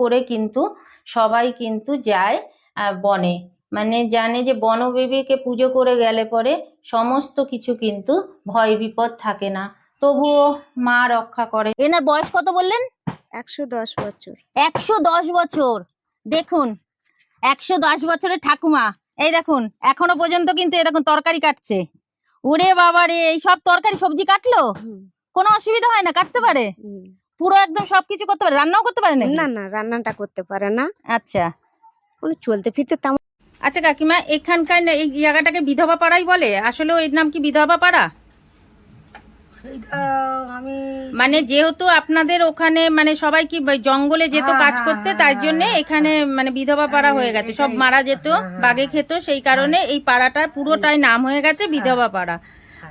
করে কিন্তু সবাই কিন্তু যায় বনে, মানে জানে যে বনদেবীকে পুজো করে গেলে পরে সমস্ত কিছু কিন্তু ভয় বিপদ থাকে না, তবুও মা রক্ষা করে। এনার বয়স কত বললেন? 110 বছর। 110 বছর। দেখুন 110 বছরের ঠাকুমা, এই দেখুন এখনো পর্যন্ত কিন্তু এই দেখুন তরকারি কাটছে। ওরে বাবা রে, এই সব তরকারি সবজি কাটলো, কোনো অসুবিধা হয় না? কাটতে পারে পুরো একদম সবকিছু করতে পারে, রান্নাও করতে পারে? না না, রান্নাটা করতে পারে না। আচ্ছা, চলতে ফিরতে তেমন। আচ্ছা কাকিমা, এখানকার এই জায়গাটাকে বিধবা পাড়াই বলে? আসলে এর নাম কি বিধবা পাড়া? আমি মানে যেহেতু আপনাদের ওখানে মানে সবাই কি জঙ্গলে যেত কাজ করতে, তার জন্য এখানে মানে বিধবা পাড়া হয়ে গেছে, সব মারা যেত, বাঘে খেত, সেই কারণে এই পাড়াটা পুরোটাই নাম হয়ে গেছে বিধবা পাড়া।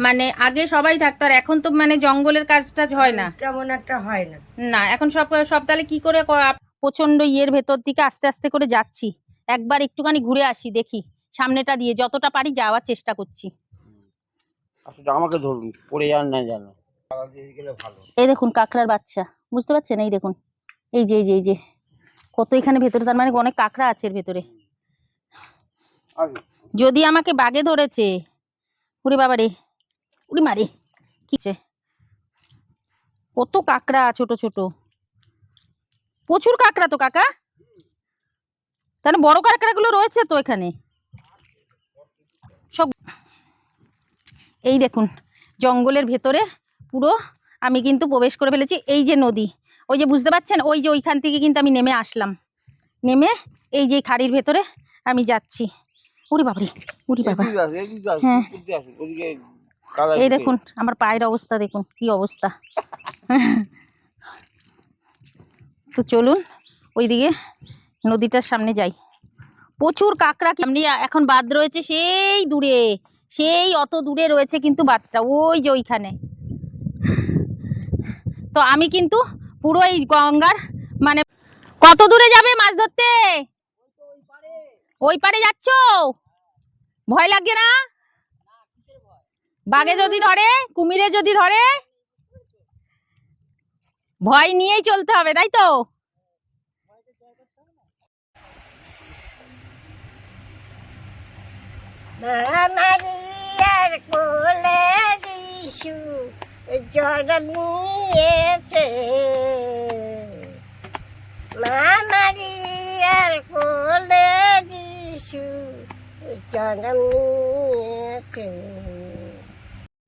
মানে আগে সবাই থাকতো, আর এখন তো মানে জঙ্গলের কাজ টাজ হয় না, তেমন একটা হয় না। না এখন সব সব তাহলে কি করে প্রচন্ড ইয়ের ভেতর দিকে আস্তে আস্তে করে যাচ্ছি, একবার একটুখানি ঘুরে আসি, দেখি সামনেটা দিয়ে যতটা পারি যাওয়ার চেষ্টা করছি। আমাকে ধরুন, পড়ে যান না জানো। এই দেখুন কাঁকড়ার বাচ্চা, বুঝতে পারছেন? এই দেখুন, এই যে এই যে এই যে কত এখানে ভেতরে, তার মানে অনেক কাঁকড়া আছে এর ভেতরে। যদি আমাকে বাগে ধরেছে, উড়ি বাবা রে, উড়ি মারে, কিছে কত কাঁকড়া, ছোট ছোট, প্রচুর কাঁকড়া তো কাকা, তাহলে বড় কাঁকড়া গুলো রয়েছে তো এখানে সব। এই দেখুন জঙ্গলের ভেতরে পুরো আমি কিন্তু প্রবেশ করে ফেলেছি। এই যে নদী, ওই যে বুঝতে পারছেন, ওই যে ওইখান থেকে কিন্তু আমি নেমে আসলাম, নেমে এই যে খাড়ির ভেতরে আমি যাচ্ছি। উরি বাবারে, উরি বাবা, হ্যাঁ এই দেখুন আমার পায়ের অবস্থা, দেখুন কি অবস্থা। তো চলুন ওইদিকে নদীটার সামনে যাই। প্রচুর কাঁকড়া এমনি এখন বাদ রয়েছে, সেই দূরে, সেই অত দূরে রয়েছে কিন্তু বাদটা, ওই যে ওইখানে। তো আমি কিন্তু পুরো এই গঙ্গার মানে, কত দূরে যাবে মাছ ধরতে? ওই পারে যাচ্ছ? ভয় লাগে না? বাঘে যদি ধরে, কুমিরে যদি ধরে, ভয় নিয়েই চলতে হবে, তাই তো? মারিয়ার কোলে যিশু জন্ম নিয়েছে, মারিয়ার কোলে যিশু জন্ম নিয়েছে।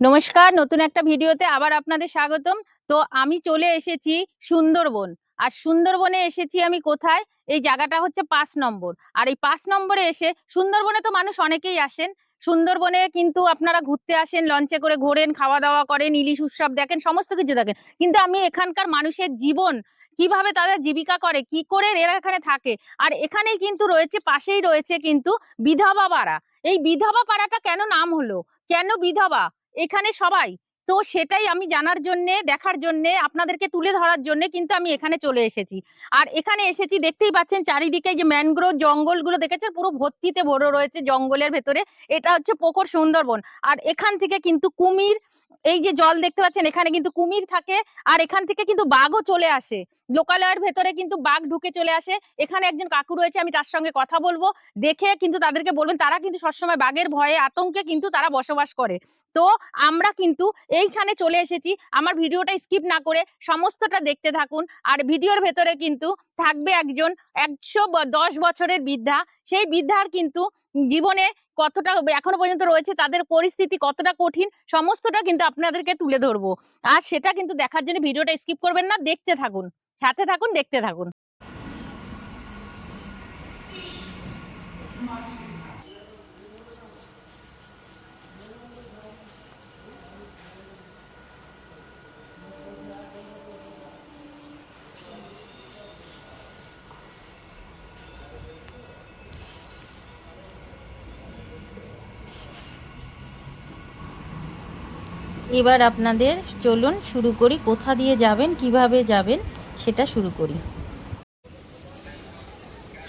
নমস্কার, নতুন একটা ভিডিওতে আবার আপনাদের স্বাগতম। তো আমি চলে এসেছি সুন্দরবন, আর সুন্দরবনে এসেছি আমি কোথায়? এই জায়গাটা হচ্ছে 5 নম্বর। আর এই 5 নম্বরে এসে, সুন্দরবনে তো মানুষ অনেকেই আসেন, সুন্দরবনে কিন্তু আপনারা ঘুরতে আসেন, লঞ্চে করে ঘোরেন, খাওয়া দাওয়া করেন, ইলিশ উৎসব দেখেন, সমস্ত কিছু দেখেন, কিন্তু আমি এখানকার মানুষের জীবন কিভাবে তাদের জীবিকা করে, কি করে এরা এখানে থাকে, আর এখানেই কিন্তু রয়েছে, পাশেই রয়েছে কিন্তু বিধবা পাড়া। এই বিধবা পাড়াটা কেন নাম হলো, কেন বিধবা এখানে সবাই, তো সেটাই আমি জানার জন্য, দেখার জন্য, আপনাদেরকে তুলে ধরার জন্য কিন্তু আমি এখানে চলে এসেছি। আর এখানে এসেছি, দেখতেই পাচ্ছেন চারিদিকে যে ম্যানগ্রোভ জঙ্গলগুলো দেখেছেন, পুরো ভর্তিতে ভরে রয়েছে জঙ্গলের ভেতরে। এটা হচ্ছে পোকর সুন্দরবন। আর এখান থেকে কিন্তু কুমির, এই যে জল দেখতে পাচ্ছেন, এখানে কিন্তু কুমির থাকে, আর এখান থেকে কিন্তু বাঘও চলে আসে, লোকালয়ের ভেতরে কিন্তু বাঘ ঢুকে চলে আসে। এখানে একজন কাকু রয়েছে, আমি তার সঙ্গে কথা বলবো, দেখে কিন্তু তাদেরকে বলবেন, তারা কিন্তু সবসময় বাঘের ভয়ে আতঙ্কে কিন্তু তারা বসবাস করে। তো আমরা কিন্তু এইখানে চলে এসেছি, আমার ভিডিওটা স্কিপ না করে সমস্তটা দেখতে থাকুন। আর ভিডিওর ভেতরে কিন্তু থাকবে একজন 110 বছরের বৃদ্ধা, সেই বৃদ্ধার কিন্তু জীবনে কতটা এখনো পর্যন্ত রয়েছে, তাদের পরিস্থিতি কতটা কঠিন, সমস্তটা কিন্তু আপনাদেরকে তুলে ধরবো। আর সেটা কিন্তু দেখার জন্য ভিডিওটা স্কিপ করবেন না, দেখতে থাকুন, সাথে থাকুন, দেখতে থাকুন। এবার আপনাদের চলুন শুরু করি, কোথা দিয়ে যাবেন, কিভাবে যাবেন সেটা শুরু করি।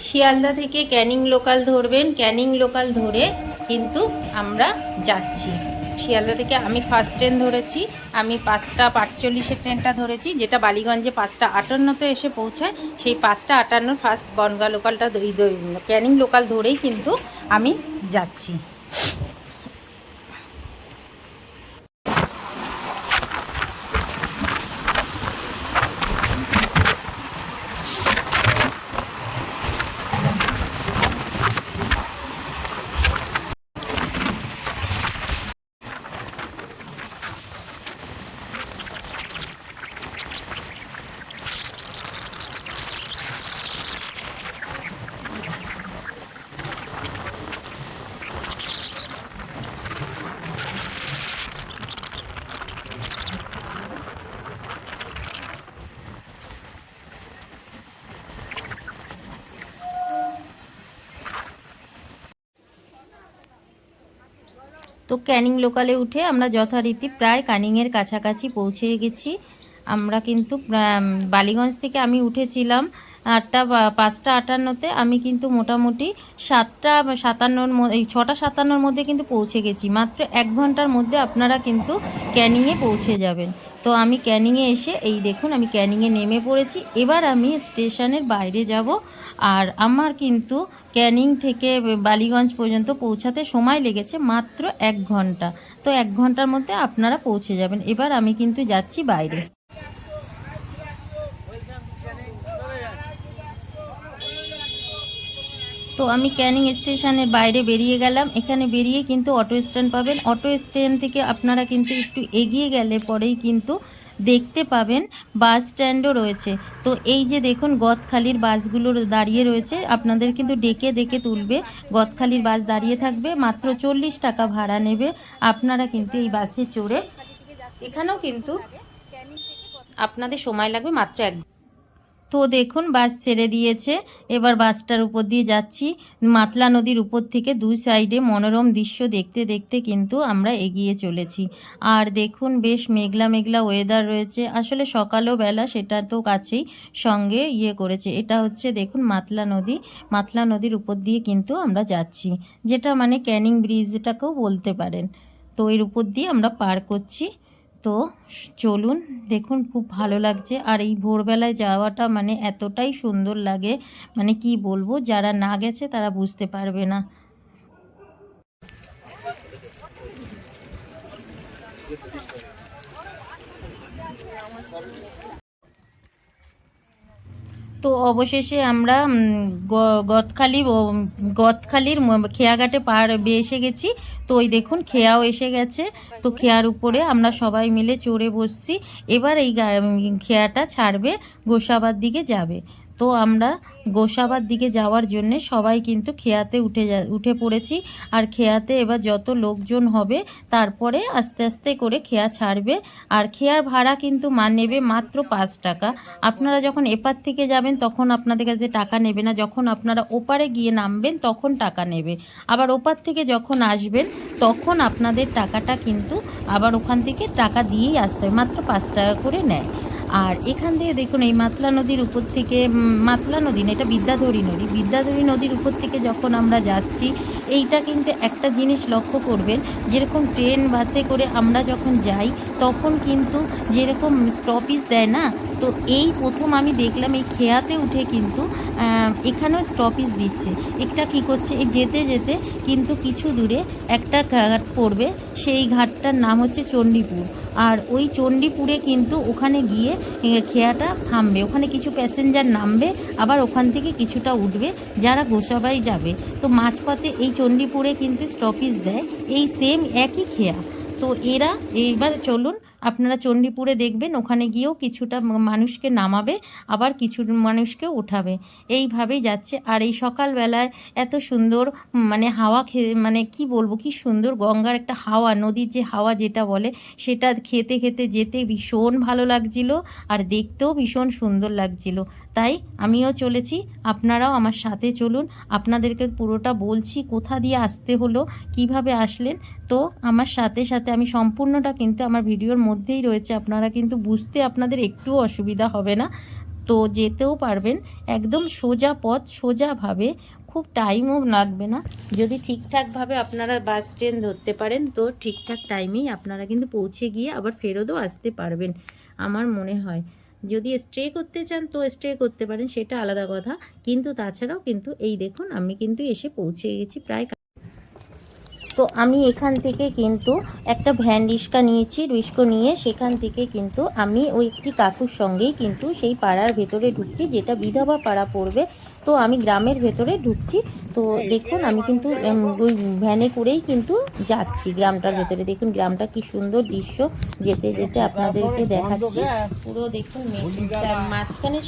শিয়ালদা থেকে ক্যানিং লোকাল ধরবেন, ক্যানিং লোকাল ধরে কিন্তু আমরা যাচ্ছি। শিয়ালদা থেকে আমি ফার্স্ট ট্রেন ধরেছি, আমি 5:45 ট্রেনটা ধরেছি, যেটা বালিগঞ্জে 5:58 এসে পৌঁছায়। সেই 5:58 ফার্স্ট বনগা লোকালটা ক্যানিং লোকাল ধরেই কিন্তু আমি যাচ্ছি। তো ক্যানিং লোকালে উঠে আমরা যথারীতি প্রায় ক্যানিংয়ের কাছাকাছি পৌঁছে গেছি। আমরা কিন্তু বালিগঞ্জ থেকে আমি উঠেছিলাম 5:58-তে, আমি কিন্তু মোটামুটি 6:57-র মধ্যে কিন্তু পৌঁছে গেছি। মাত্র 1 ঘন্টার মধ্যে আপনারা কিন্তু ক্যানিংয়ে পৌঁছে যাবেন। তো আমি ক্যানিংয়ে এসে এই দেখুন আমি ক্যানিংয়ে নেমে পড়েছি। এবার আমি স্টেশনের বাইরে যাব, আর আমার কিন্তু ক্যানিং থেকে বালিগঞ্জ পর্যন্ত পৌঁছাতে সময় লেগেছে মাত্র 1 ঘন্টা। তো 1 ঘন্টার মধ্যে আপনারা পৌঁছে যাবেন। এবার আমি কিন্তু যাচ্ছি বাইরে। তো আমি ক্যানিং স্টেশনের বাইরে বেরিয়ে গেলাম। এখানে বেরিয়ে কিন্তু অটো স্ট্যান্ড পাবেন। অটো স্ট্যান্ড থেকে আপনারা কিন্তু একটু এগিয়ে গেলে পরেই কিন্তু দেখতে পাবেন বাস স্ট্যান্ডও রয়েছে। তো এই যে দেখুন গদখালির বাসগুলো দাঁড়িয়ে রয়েছে, আপনাদের কিন্তু ডেকে ডেকে তুলবে। গদখালির বাস দাঁড়িয়ে থাকবে, মাত্র 40 টাকা ভাড়া নেবে। আপনারা কিন্তু এই বাসে চড়ে এখানেও কিন্তু আপনাদের সময় লাগবে মাত্র 1 ঘন্টা। তো দেখুন বাস ছেড়ে দিয়েছে, এবার বাসটার উপর দিয়ে যাচ্ছি। মাতলা নদীর উপর থেকে দুই সাইডে মনোরম দৃশ্য দেখতে দেখতে কিন্তু আমরা এগিয়ে চলেছি। আর দেখুন বেশ মেঘলা মেঘলা ওয়েদার রয়েছে, আসলে সকালও বেলা সেটা তো কাছেই সঙ্গে করেছে। এটা হচ্ছে দেখুন মাতলা নদী, মাতলা নদীর উপর দিয়ে কিন্তু আমরা যাচ্ছি, যেটা মানে ক্যানিং ব্রিজটাকেও বলতে পারেন। তো এর উপর দিয়ে আমরা পার করছি। তো চলুন, দেখুন খুব ভালো লাগছে। আর এই ভোরবেলায় যাওয়াটা মানে এতটাই সুন্দর লাগে, মানে কি বলবো, যারা না গেছে তারা বুঝতে পারবে না। তো অবশেষে আমরা গদখালির খেয়াঘাটে এসে গেছি। তো ওই দেখুন খেয়াও এসে গেছে। তো খেয়ার উপরে আমরা সবাই মিলে চড়ে বসছি। এবার এই খেয়াটা ছাড়বে, গোসাবার দিকে যাবে। তো আমরা গোসাবার দিকে যাওয়ার জন্যে সবাই কিন্তু খেয়াতে উঠে পড়েছি। আর খেয়াতে এবার যত লোকজন হবে তারপরে আস্তে আস্তে করে খেয়া ছাড়বে। আর খেয়ার ভাড়া কিন্তু নেবে মাত্র 5 টাকা। আপনারা যখন এপার থেকে যাবেন তখন আপনাদের কাছে টাকা নেবে না, যখন আপনারা ওপারে গিয়ে নামবেন তখন টাকা নেবে। আবার ওপার থেকে যখন আসবেন তখন আপনাদের টাকাটা কিন্তু আবার ওখান থেকে টাকা দিয়েই আসতে হয়, মাত্র 5 টাকা করে নেয়। আর এখান থেকে দেখুন এই মাতলা নদীর উপর থেকে, মাতলা নদী না, এটা বিদ্যাধরী নদী, বিদ্যাধরী নদীর উপর থেকে যখন আমরা যাচ্ছি, এইটা কিন্তু একটা জিনিস লক্ষ্য করবেন, যেরকম ট্রেন বাসে করে আমরা যখন যাই তখন কিন্তু যেরকম স্টপেজ দেয় না, তো এই প্রথম আমি দেখলাম এই খেয়াতে উঠে কিন্তু এখানেও স্টপেজ দিচ্ছে। এটা কি করছে, এই যেতে যেতে কিন্তু কিছু দূরে একটা ঘাট পড়বে, সেই ঘাটটার নাম হচ্ছে চণ্ডীপুর। আর ওই চণ্ডীপুরে কিন্তু ওখানে গিয়ে খেয়াটা থামবে, ওখানে কিছু প্যাসেঞ্জার নামবে, আবার ওখান থেকে কিছুটা উঠবে যারা গোসাবাই যাবে। তো মাঝপথে এই চণ্ডীপুরে কিন্তু স্টপেজ দেয় এই সেম একই খেয়া। তো এরা এইবার চলুন আপনারা চণ্ডীপুরে দেখবেন, ওখানে গিয়েও কিছুটা মানুষকে নামাবে, আবার কিছু মানুষকে উঠাবে, এইভাবেই যাচ্ছে। আর এই সকালবেলায় এত সুন্দর মানে হাওয়া মানে কি বলবো, কি সুন্দর গঙ্গার একটা হাওয়া, নদীর যে হাওয়া যেটা বলে, সেটা খেতে খেতে যেতে ভীষণ ভালো লাগছিল, আর দেখতেও ভীষণ সুন্দর লাগছিল। তাই আমিও চলেছি, আপনারাও আমার সাথে চলুন। আপনাদেরকে পুরোটা বলছি কোথা দিয়ে আসতে হলো, কিভাবে আসলেন। তো আমার সাথে সাথে আমি সম্পূর্ণটা কিন্তু আমার ভিডিওর মধ্যেই রয়েছে, আপনারা কিন্তু বুঝতে আপনাদের একটুও অসুবিধা হবে না। তো যেতেও পারবেন, একদম সোজা পথ, সোজাভাবে খুব টাইমও লাগবে না। যদি ঠিকঠাকভাবে আপনারা বাস ট্রেন ধরতে পারেন তো ঠিকঠাক টাইমেই আপনারা কিন্তু পৌঁছে গিয়ে আবার ফেরতও আসতে পারবেন আমার মনে হয়। যদি স্টে করতে চান তো স্টে করতে পারেন, সেটা আলাদা কথা, কিন্তু তাছাড়াও কিন্তু এই দেখুন আমি কিন্তু এসে পৌঁছে গেছি প্রায়। তো আমি এখান থেকে কিন্তু একটা ভ্যান রিক্সা নিয়েছি, রিক্সা নিয়ে সেখান থেকে কিন্তু আমি ওই একটি কাকুর সঙ্গেই কিন্তু সেই পাড়ার ভেতরে ঢুকছি, যেটা বিধবা পাড়া পড়বে। তো আমি গ্রামের ভেতরে ঢুকছি। তো দেখুন আমি কিন্তু ওই ভ্যানে করেই কিন্তু যাচ্ছি গ্রামটার ভেতরে। দেখুন গ্রামটা কি সুন্দর দৃশ্য, যেতে যেতে আপনাদেরকে দেখাচ্ছি। পুরো দেখুন মাঝখানে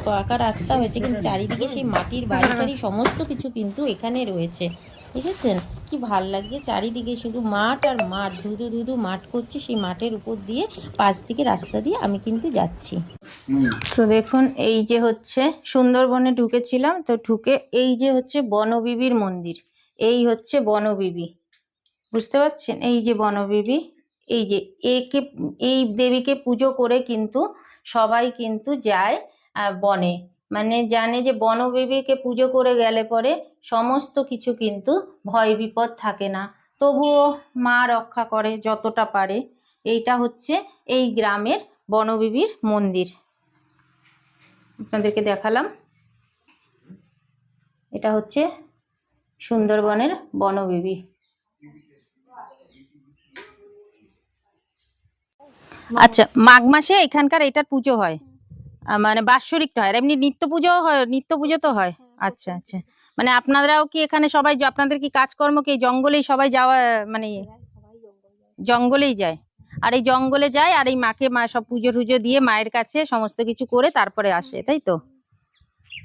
পাকা রাস্তা হয়েছে, কিন্তু চারিদিকে সেই মাটির বাড়ি টাড়ি সমস্ত কিছু কিন্তু এখানে রয়েছে। দেখেছেন কি ভাল লাগছে, চারিদিকে শুধু মাঠ আর মাঠ, ধুধু ধুধু মাঠ করছে। সেই মাঠের উপর দিয়ে পাশ দিকে রাস্তা দিয়ে আমি কিন্তু যাচ্ছি। তো দেখুন এই যে হচ্ছে সুন্দরবনে ঢুকেছিলাম, তো ঢুকে এই যে হচ্ছে বনবিবির মন্দির, এই হচ্ছে বনবিবি, বুঝতে পারছেন? এই যে বনবিবি, এই যে একে, এই দেবীকে পুজো করে কিন্তু সবাই কিন্তু যায় বনে, মানে জানে যে বনবিবিকে পুজো করে গেলে পরে সমস্ত কিছু কিন্তু ভয় বিপদ থাকে না, তবুও মা রক্ষা করে যতটা পারে। এইটা হচ্ছে এই গ্রামের বনবিবির মন্দির, আপনাদেরকে দেখালাম। এটা হচ্ছে সুন্দরবনের বনবিবি। আচ্ছা, মাঘ মাসে এখানকার এটার পুজো হয়, মানে বাৎসরিকটা হয়, আর এমনি নিত্য পুজো হয়? নিত্য পুজো তো হয়। আচ্ছা আচ্ছা, মানে আপনারাও কি এখানে সবাই, আপনাদের কি কাজকর্ম কি জঙ্গলেই সবাই যাওয়া, মানে জঙ্গলেই যায়? আর এই জঙ্গলে যায় আর এই মাকে সব পুজো টুজো দিয়ে মায়ের কাছে সমস্ত কিছু করে তারপরে আসে, তাই তো?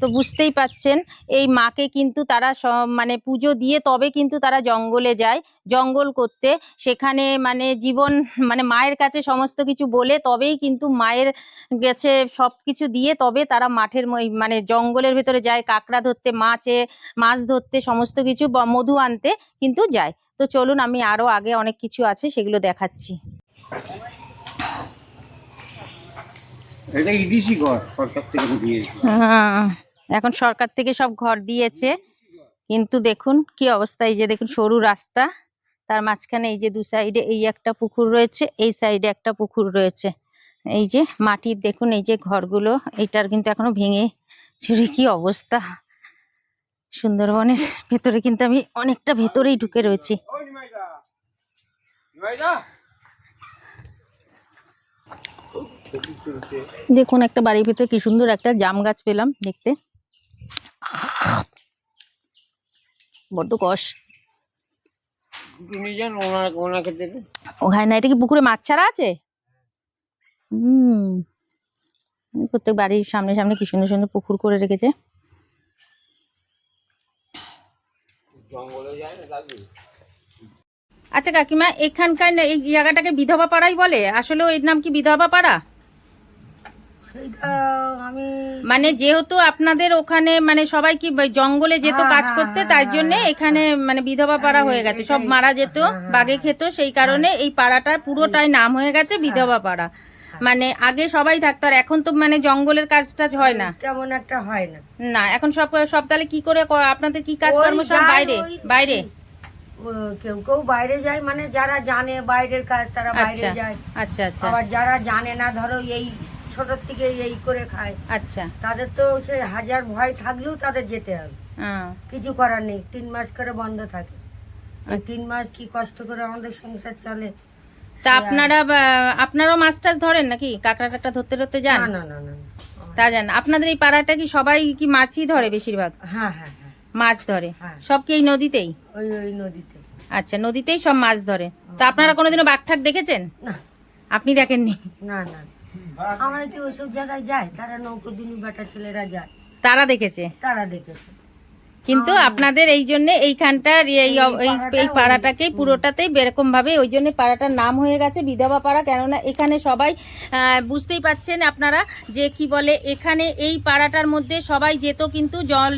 তো বুঝতেই পাচ্ছেন এই মাকে কিন্তু তারা মানে পুজো দিয়ে তবে কিন্তু তারা জঙ্গলে যায় জঙ্গল করতে, সেখানে মানে জীবন, মানে মায়ের কাছে সমস্ত কিছু বলে তবেই কিন্তু মায়ের কাছে সব কিছু দিয়ে তবে তারা মাঠের মানে জঙ্গলের ভেতরে যায় কাঁকড়া ধরতে, মাছ ধরতে, সমস্ত কিছু মধু আনতে কিন্তু যায়। তো চলুন আমি আরো আগে অনেক কিছু আছে সেগুলো দেখাচ্ছি। এটা ইডিসি ঘর সরকার থেকে দিয়েছে। হ্যাঁ, এখন সরকার থেকে সব ঘর দিয়েছে, কিন্তু দেখুন কি অবস্থা। এই যে দেখুন সরু রাস্তা, তার মাঝখানে এই যে দু সাইডে এই একটা পুকুর রয়েছে, এই সাইডে একটা পুকুর রয়েছে। এই যে মাটির দেখুন এই যে ঘরগুলো, এইটার কিন্তু এখনো ভেঙে চুরি কি অবস্থা। সুন্দরবনের ভেতরে কিন্তু আমি অনেকটা ভেতরেই ঢুকে রয়েছি। দেখুন একটা বাড়ির ভিতরে কি সুন্দর একটা জাম গাছ পেলাম দেখতে, বড্ড কষ। ওখানে না, এটা কি পুকুরে মাছ ছাড়া আছে? প্রত্যেক বাড়ির সামনে সামনে কি সুন্দর সুন্দর পুকুর করে রেখেছে। আচ্ছা কাকিমা, এখানকার এই জায়গাটাকে বিধবা পাড়াই বলে? আসলে এর নাম কি বিধবা পাড়া? আমি মানে যেহেতু আপনাদের ওখানে মানে সবাই কি জঙ্গলে যেত কাজ করতে, তাই জন্য এখানে মানে বিধবা পাড়া হয়ে গেছে, সব মারা যেত, বাঘে খেত, সেই কারণে এই পাড়াটা পুরোটাই নাম হয়ে গেছে বিধবা পাড়া। মানে আগে সবাই থাকতো, আর এখন তো মানে জঙ্গলের কাজ টাজ হয় না, তেমন একটা হয় না। না এখন সব সব তাহলে কি করে আপনাদের কি কাজকর্ম সব বাইরে বাইরে? কেউ কেউ বাইরে যায়, মানে যারা জানে বাইরের কাজ তারা বাইরে যায়। আচ্ছা আচ্ছা। আবার যারা জানে না, ধরো এই ছোট থেকে এই করে খায়, আচ্ছা, তাদের তো সে হাজার ভয় থাকলেও তাদের যেতে হবে, কিছু করার নেই। 3 মাস করে বন্ধ থাকে, এই 3 মাস কি কষ্ট করে আমাদের সংসার চলে। তা আপনারাও মাছ টাছ ধরেন নাকি? কাঁকড়া টাকড়া ধরতে ধরতে যান? না না না না, তা জান? আপনাদের এই পাড়াটা কি সবাই কি মাছই ধরে বেশিরভাগ? হ্যাঁ হ্যাঁ হ্যাঁ, মাছ ধরে সব কি এই নদীতেই? ওই নদীতে। আচ্ছা, নদীতেই সব মাছ ধরে। তা আপনারা কোনোদিনও বাঘ-ঠাক দেখেছেন? না। আপনি দেখেননি? না না, আমরা কি ওইসব জায়গায় যাই? তারা নৌকো দুনি বেটা ছেলেরা যায়, তারা দেখেছে? তারা দেখেছে। কিন্তু আপনাদের এই জন্য এইখানটার এই পাড়াটাকেই পুরোটাতেই এরকম ভাবে ওই জন্য পাড়াটার নাম হয়ে গেছে বিধবা পাড়া। কেননা এখানে সবাই বুঝতেই পাচ্ছেন আপনারা যে কি বলে, এখানে এই পাড়াটার মধ্যে সবাই যেত কিন্তু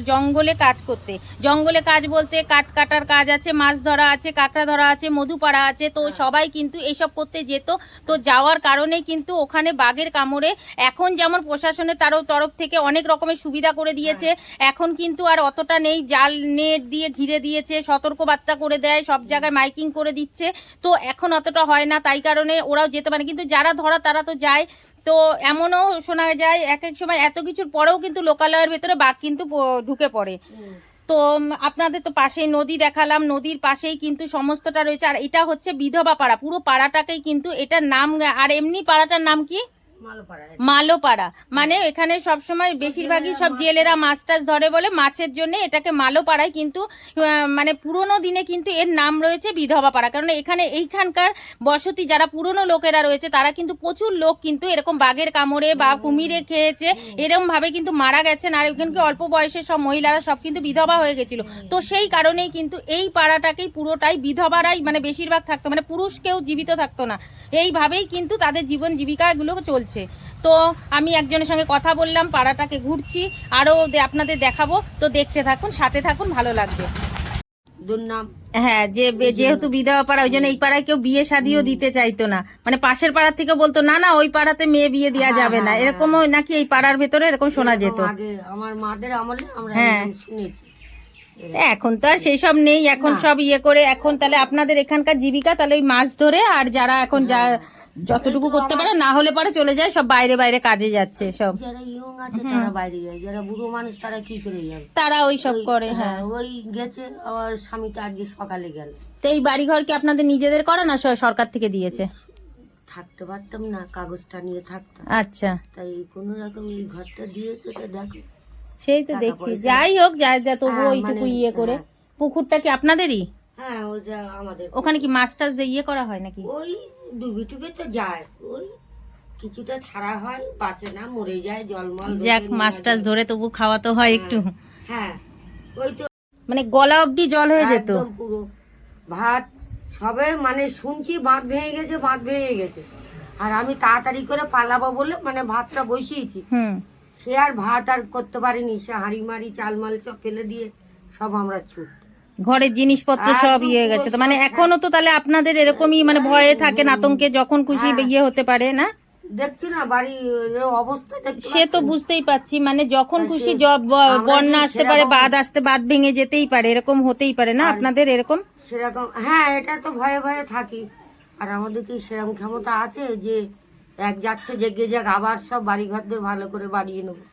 জঙ্গলে কাজ করতে। জঙ্গলে কাজ বলতে কাঠ কাটার কাজ আছে, মাছ ধরা আছে, কাঁকড়া ধরা আছে, মধু পাড়া আছে, তো সবাই কিন্তু এইসব করতে যেত। তো যাওয়ার কারণে কিন্তু ওখানে বাঘের কামড়ে এখন যেমন প্রশাসনের তরফ থেকে অনেক রকমের সুবিধা করে দিয়েছে, এখন কিন্তু আর অতটা নেই। নেই, জাল নেট দিয়ে ঘিরে দিয়েছে, সতর্কবার্তা করে দেয়, সব জায়গায় মাইকিং করে দিচ্ছে। তো এখন অতটা হয় না, তাই কারণে ওরাও যেতে পারে, কিন্তু যারা ধরা তারা তো যায়। তো এমনও শোনা যায় এক এক সময় এত কিছুর পরেও কিন্তু লোকালয়ের ভেতরে বাঘ কিন্তু ঢুকে পড়ে। তো আপনাদের তো পাশেই নদী দেখালাম, নদীর পাশেই কিন্তু সমস্তটা রয়েছে। আর এটা হচ্ছে বিধবা পাড়া, পুরো পাড়াটাকেই কিন্তু এটার নাম। আর এমনি পাড়াটার নাম কি? মালোপাড়া। মানে এখানে সবসময় বেশিরভাগই সব জেলেরা মাছ টাছ ধরে বলে মাছের জন্য এটাকে মালোপাড়ায়, কিন্তু মানে পুরোনো দিনে কিন্তু এর নাম রয়েছে বিধবা পাড়া, কারণ এখানে এইখানকার বসতি যারা পুরনো লোকেরা রয়েছে তারা কিন্তু প্রচুর লোক কিন্তু এরকম বাঘের কামড়ে বা কুমিরে খেয়েছে, এরকম ভাবে কিন্তু মারা গেছেন। আর এখানকে অল্প বয়সের সব মহিলারা সব কিন্তু বিধবা হয়ে গেছিল। তো সেই কারণেই কিন্তু এই পাড়াটাকেই পুরোটাই বিধবারাই মানে বেশিরভাগ থাকতো, মানে পুরুষ কেউ জীবিত থাকতো না। এইভাবেই কিন্তু তাদের জীবন জীবিকাগুলো চলছে। তো আমি একজনের সঙ্গে কথা বললাম, পাড়াটাকে ঘুরছি, আরও আপনাদের দেখাবো। তো দেখতে থাকুন, সাথে থাকুন, ভালো লাগবে। দুর্নাম। হ্যাঁ, যেহেতু বিধবা পাড়া ওই জন্য এই পাড়ায় কেউ বিয়ে শাদিও দিতে চাইতো না, মানে পাশের পাড়া থেকে বলতো না না ওই পাড়াতে মেয়ে বিয়ে দেওয়া যাবে না, এরকমও নাকি এই পাড়ার ভেতরে এরকম শোনা যেত। আগে আমার মাদের আমলে আমরা শুনেছি। এখন তো আর সেই সব নেই, এখন সব ইয়ে করে। এখন তাহলে আপনাদের এখানকার জীবিকা তাহলে ওই মাছ ধরে, আর যারা এখন যতটুকু করতে পারে, না হলে পরে চলে যায় সব বাইরে বাইরে কাজে যাচ্ছে সব। যারা ইয়ং আছে তারা বাইরে যায়, যারা বুড়ো মানুষ তারা কি করে যাবে, তারা ওই সব করে। হ্যাঁ, ওই গেছে। আমার স্বামীটা আজকে সকালে গেল। তো এই বাড়িঘর কি আপনাদের নিজেদের করা না সরকার থেকে দিয়েছে? থাকতে পারতাম না, কাগজটা নিয়ে থাকতাম। আচ্ছা, তাই কোন রকম এই ঘরটা দিয়েছে। তো দেখো, সেই তো দেখছি। যাই হোক, যা তবু ওইটুকু ইয়ে করে। পুকুরটা কি আপনাদেরই? হ্যাঁ, ওটা আমাদের। ওখানে কি মাছ টাছ দিয়ে ইয়ে করা হয় নাকি? ওই ডুবে টুবে তো যায়, ওই কিছুটা ছাড়া হয়, বাঁচে না, মরে যায় জলমল। যাক, মাছ টাছ ধরে তবু খাওয়া তো হয় একটু। হ্যাঁ, ওই তো মানে গলা অবধি জল হয়ে যেত একদম পুরো। ভাত সবে মানে শুনছি বাঁধ ভেঙে গেছে, বাঁধ ভেঙে গেছে। আর আমি তাড়াতাড়ি করে পালাবো বলে মানে ভাতটা বসিয়েছি। সে আর ভাত আর করতে পারিনি, সে হাঁড়ি মারি চাল মাল সব ফেলে দিয়ে সব আমরা ছুট। ঘরের জিনিসপত্র সব ইয়ে গেছে। তো মানে এখনো তো তাহলে আপনাদের এরকমই মানে ভয়ে থাকেন, আতঙ্কে, যখন খুশি ইয়ে হতে পারে না? দেখছি না বাড়ি অবস্থা, সে তো বুঝতেই পারছি, মানে যখন খুশি বন্যা আসতে পারে, বাঁধ ভেঙে যেতেই পারে, এরকম হতেই পারে না আপনাদের এরকম? সেরকম। হ্যাঁ, এটা তো ভয়ে ভয়ে থাকি। আর আমাদের কি সেরকম ক্ষমতা আছে যে এক যাচ্ছে জেগে যাক আবার সব বাড়ি ঘরদের ভালো করে বাড়িয়ে নেবো?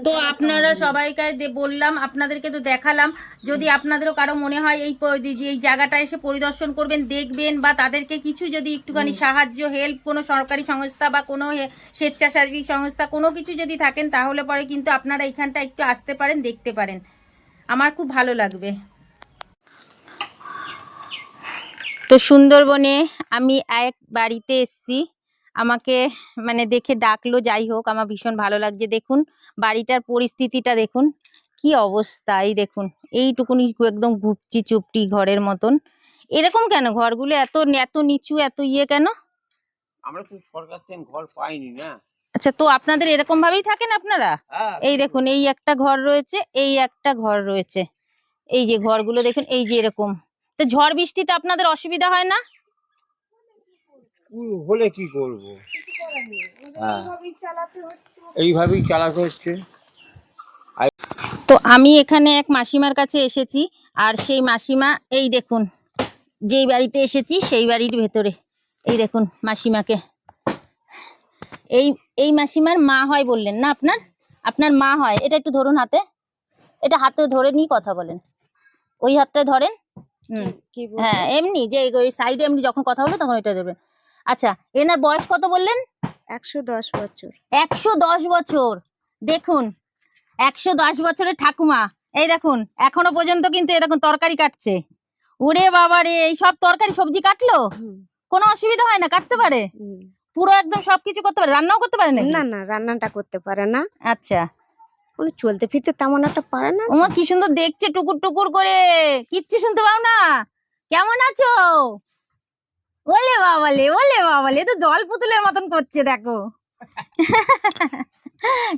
তো আপনারা সবাইকে বললাম, আপনাদেরকে তো দেখালাম। যদি আপনাদেরও কারো মনে হয় এই জায়গাটা এসে পরিদর্শন করবেন, দেখবেন, বা তাদেরকে কিছু যদি একটুখানি সাহায্য, হেল্প, কোনো সরকারি সংস্থা বা কোনো স্বেচ্ছাসেবী সংস্থা কোনো কিছু যদি থাকেন, তাহলে পরে কিন্তু আপনারা এখানটা একটু আসতে পারেন, দেখতে পারেন। আমার খুব ভালো লাগবে। তো সুন্দরবনে আমি এক বাড়িতে এসছি, আমাকে মানে দেখে ডাকলো। যাই হোক, আমার ভীষণ ভালো লাগছে। দেখুন বাড়িটার পরিস্থিতিটা, দেখুন কি অবস্থা। এই দেখুন, এইটুকুনি একদম গুপচি চুপটি ঘরের মতন। এরকম কেন ঘরগুলো এত এত নিচু, এত ইয়ে কেন? আমরা তো সরকার থেকে ঘর পাইনি না। আচ্ছা, তো আপনাদের এরকম ভাবেই থাকেন আপনারা? এই দেখুন, এই একটা ঘর রয়েছে, এই একটা ঘর রয়েছে, এই যে ঘরগুলো দেখুন, এই যে এরকম। তো ঝড় বৃষ্টিতে আপনাদের অসুবিধা হয় না? হলে কি করবো, এইভাবেই চালাতে হচ্ছে। তো আমি এখানে এক মাসিমার কাছে এসেছি, আর সেই মাসিমা এই দেখুন, যেই বাড়িতে এসেছি সেই বাড়ির ভেতরে এই দেখুন মাসিমাকে। এই মাসিমার মা হয় বললেন না আপনার মা হয়? এটা একটু ধরুন হাতে, এটা হাতে ধরে নিয়ে কথা বলেন, ওই হাতটা ধরেন। হ্যাঁ, এমনি যে ওই সাইডে এমনি যখন কথা হলো তখন ওইটা দেবেন। আচ্ছা, এনার বয়স কত বললেন? 110 বছর। 110 বছর। দেখুন 110 বছরের ঠাকুমা, এই দেখুন এখনো পর্যন্ত কিন্তু এই দেখুন তরকারি কাটছে। ওরে বাবা রে, এই সব তরকারি সবজি কাটলো, কোনো অসুবিধা হয় না? কাটতে পারে পুরো একদম সবকিছু করতে পারে? রান্নাও করতে পারে? না না, রান্নাটা করতে পারে না। আচ্ছা, উনি চলতে ফিরতে তেমন একটা পারে না। ওমা কি সুন্দর দেখছে, টুকুর টুকুর করে, কিচ্ছু শুনতে পাও না। কেমন আছো? ওলে বাবালে, তো জল পুতুলের মতন করছে, দেখো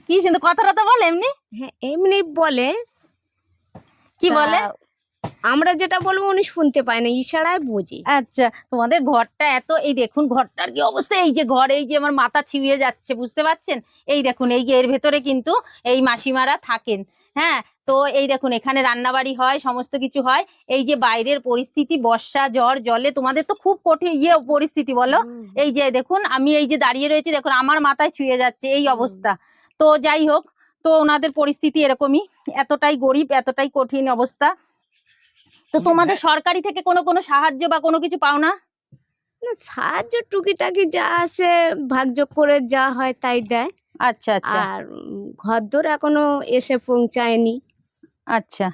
কি সুন্দর কথাটা তো বলে এমনি। হ্যাঁ, এমনি বলে। কি বলে? আমরা যেটা বলবো উনি শুনতে পায় না, ইশারায় বুঝি। আচ্ছা, তোমাদের ঘরটা এত, এই দেখুন ঘরটার কি অবস্থা। এই যে ঘর, এই যে আমার মাথা ছিঁড়ে যাচ্ছে, বুঝতে পারছেন? এই দেখুন, এই যে এর ভেতরে কিন্তু এই মাসিমারা থাকেন। হ্যাঁ, তো এই দেখুন এখানে রান্নাবাড়ি হয়, সমস্ত কিছু হয়। এই যে বাইরের পরিস্থিতি, বর্ষা ঝড় জলে, তোমাদের তো খুব কঠিন পরিস্থিতি বলো। এই যে দেখুন আমি এই যে দাঁড়িয়ে রয়েছি, দেখুন আমার মাথায় ছুঁয়ে যাচ্ছে এই অবস্থা। তো যাই হোক, তো ওনাদের পরিস্থিতি এরকমই, এতটাই গরিব, এতটাই কঠিন অবস্থা। তো তোমাদের সরকারি থেকে কোনো সাহায্য বা কোনো কিছু পাও না? না, সাহায্য টুকিটাকি যা আসে ভাগযোগ করে যা হয় তাই দেয়। আচ্ছা আচ্ছা আর ঘরদোর এখনো এসে পৌঁছায়নি। আচ্ছা।